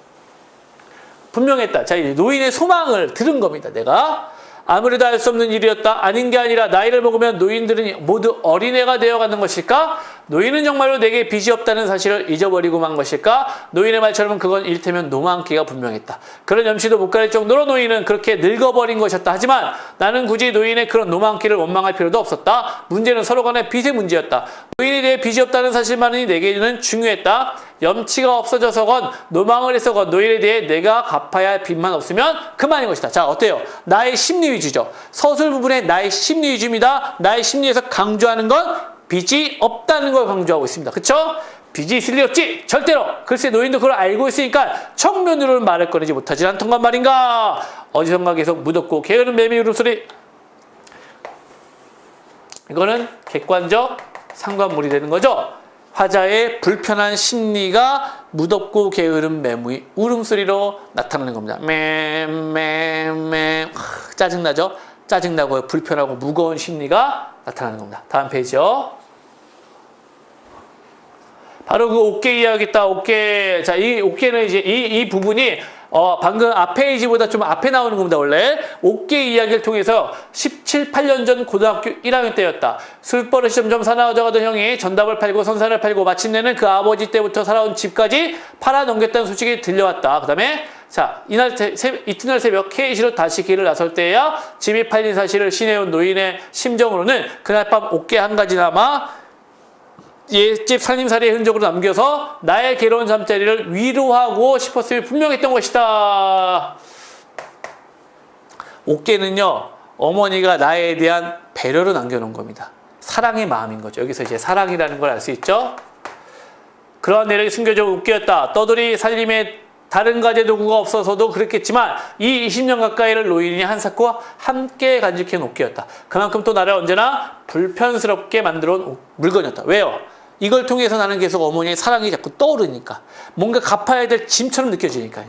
분명했다. 자, 이제 노인의 소망을 들은 겁니다. 내가 아무래도 알 수 없는 일이었다. 아닌 게 아니라 나이를 먹으면 노인들은 모두 어린애가 되어가는 것일까? 노인은 정말로 내게 빚이 없다는 사실을 잊어버리고 만 것일까? 노인의 말처럼 그건 일테면 노망기가 분명했다. 그런 염치도 못 가릴 정도로 노인은 그렇게 늙어버린 것이었다. 하지만 나는 굳이 노인의 그런 노망기를 원망할 필요도 없었다. 문제는 서로 간의 빚의 문제였다. 노인에 대해 빚이 없다는 사실만이 내게는 중요했다. 염치가 없어져서건 노망을 해서건 노인에 대해 내가 갚아야 할 빚만 없으면 그만인 것이다. 자, 어때요? 나의 심리 위주죠. 서술 부분에 나의 심리 위주입니다. 나의 심리에서 강조하는 건 빚이 없다는 걸 강조하고 있습니다. 그쵸? 빚이 있을 리 없지? 절대로! 글쎄 노인도 그걸 알고 있으니까 청면으로는 말을 꺼내지 못하지 않던가 말인가? 어디선가 계속 무덥고 게으른 매미 울음소리. 이거는 객관적 상관물이 되는 거죠. 화자의 불편한 심리가 무덥고 게으른 매무의 울음소리로 나타나는 겁니다. 짜증나죠? 짜증나고 불편하고 무거운 심리가 나타나는 겁니다. 다음 페이지요. 바로 그 옥계 이야기 있다. 옥계. 자, 이 옥계는 이제 이 부분이 방금 앞 페이지보다 좀 앞에 나오는 겁니다. 원래 옥계 이야기를 통해서 17, 18년 전 고등학교 1학년 때였다. 술버릇이 점점 사나워져가던 형이 전답을 팔고 선산을 팔고 마침내는 그 아버지 때부터 살아온 집까지 팔아 넘겼다는 소식이 들려왔다. 그 다음에 자, 이튿날 새벽 K시로 다시 길을 나설 때야 집이 팔린 사실을 시내온 노인의 심정으로는 그날 밤 옥계 한 가지나마 옛집 살림살이의 흔적으로 남겨서 나의 괴로운 잠자리를 위로하고 싶었음이 분명했던 것이다. 옥계는요, 어머니가 나에 대한 배려로 남겨놓은 겁니다. 사랑의 마음인 거죠. 여기서 이제 사랑이라는 걸 알 수 있죠. 그러한 내력이 숨겨져 웃겼다. 떠돌이 살림에 다른 가재 도구가 없어서도 그랬겠지만 이 20년 가까이를 노인이 한사코와 함께 간직해 놓은 옥기였다. 그만큼 또 나를 언제나 불편스럽게 만들어 온 물건이었다. 왜요? 이걸 통해서 나는 계속 어머니의 사랑이 자꾸 떠오르니까 뭔가 갚아야 될 짐처럼 느껴지니까요.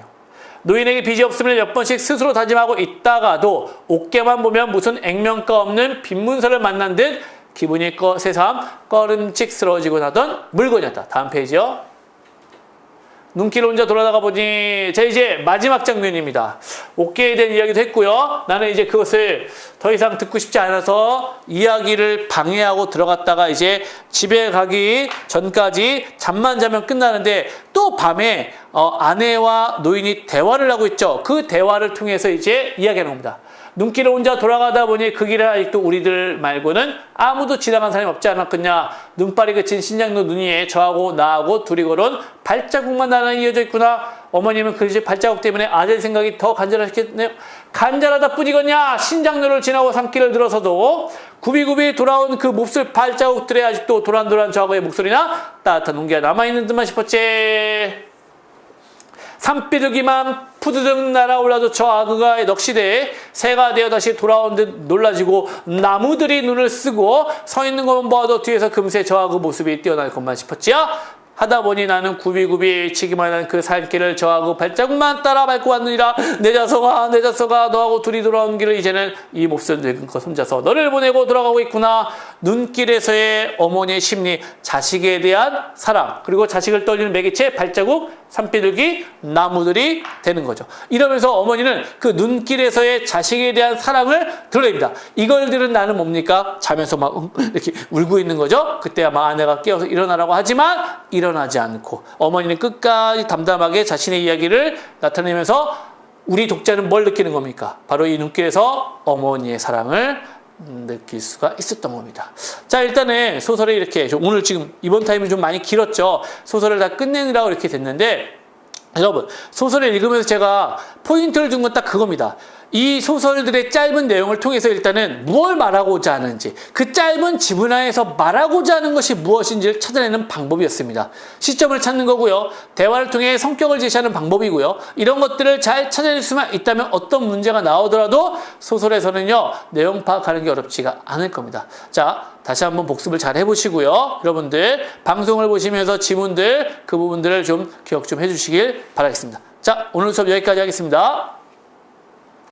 노인에게 빚이 없으면 몇 번씩 스스로 다짐하고 있다가도 옥계만 보면 무슨 액면가 없는 빈문서를 만난 듯 기분이 새삼 꺼름칙스러워지고 나던 물건이었다. 다음 페이지요. 눈길 혼자 돌아다가 보니 자 이제 마지막 장면입니다. 옥계에 대한 이야기도 했고요. 나는 이제 그것을 더 이상 듣고 싶지 않아서 이야기를 방해하고 들어갔다가 이제 집에 가기 전까지 잠만 자면 끝나는데 또 밤에 아내와 노인이 대화를 하고 있죠. 그 대화를 통해서 이제 이야기하는 겁니다. 눈길을 혼자 돌아가다 보니 그 길을 아직도 우리들 말고는 아무도 지나간 사람이 없지 않았겠냐. 눈발이 그친 신장로 눈 위에 저하고 나하고 둘이 걸은 발자국만 나는 이어져 있구나. 어머님은 그 발자국 때문에 아들 생각이 더 간절하셨겠네요. 간절하다 뿐이겠냐. 신장로를 지나고 산길을 들어서도 굽이굽이 돌아온 그 몹쓸 발자국들에 아직도 도란도란 저하고의 목소리나 따뜻한 온기가 남아있는 듯만 싶었지. 산비둘기만 푸드득 날아올라도 저 아그가의 넋시대에 새가 되어 다시 돌아온 듯 놀라지고 나무들이 눈을 쓰고 서 있는 것만 봐도 뒤에서 금세 저 아그 모습이 뛰어날 것만 싶었지요. 하다 보니 나는 굽이굽이 치기만 한 그 살길을 저하고 발자국만 따라 밟고 왔느니라. 내 자석아 너하고 둘이 돌아온 길을 이제는 이 몹쓸 늙은 것 혼자서 너를 보내고 돌아가고 있구나. 눈길에서의 어머니의 심리, 자식에 대한 사랑, 그리고 자식을 떠올리는 매개체 발자국, 산비둘기, 나무들이 되는 거죠. 이러면서 어머니는 그 눈길에서의 자식에 대한 사랑을 드러냅니다. 이걸 들은 나는 뭡니까? 자면서 막 이렇게 울고 있는 거죠. 그때 아마 아내가 깨워서 일어나라고 하지만 일어나지 않고 어머니는 끝까지 담담하게 자신의 이야기를 나타내면서 우리 독자는 뭘 느끼는 겁니까? 바로 이 눈길에서 어머니의 사랑을 느낄 수가 있었던 겁니다. 자, 일단은 소설이 이렇게 오늘 지금 이번 타임은 좀 많이 길었죠. 소설을 다 끝내느라고 이렇게 됐는데 여러분 소설을 읽으면서 제가 포인트를 준 건 딱 그겁니다. 이 소설들의 짧은 내용을 통해서 일단은 무엇을 말하고자 하는지, 그 짧은 지문화에서 말하고자 하는 것이 무엇인지를 찾아내는 방법이었습니다. 시점을 찾는 거고요. 대화를 통해 성격을 제시하는 방법이고요. 이런 것들을 잘 찾아낼 수만 있다면 어떤 문제가 나오더라도 소설에서는요, 내용 파악하는 게 어렵지가 않을 겁니다. 자, 다시 한번 복습을 잘 해보시고요. 여러분들 방송을 보시면서 지문들, 그 부분들을 좀 기억 좀 해주시길 바라겠습니다. 자, 오늘 수업 여기까지 하겠습니다.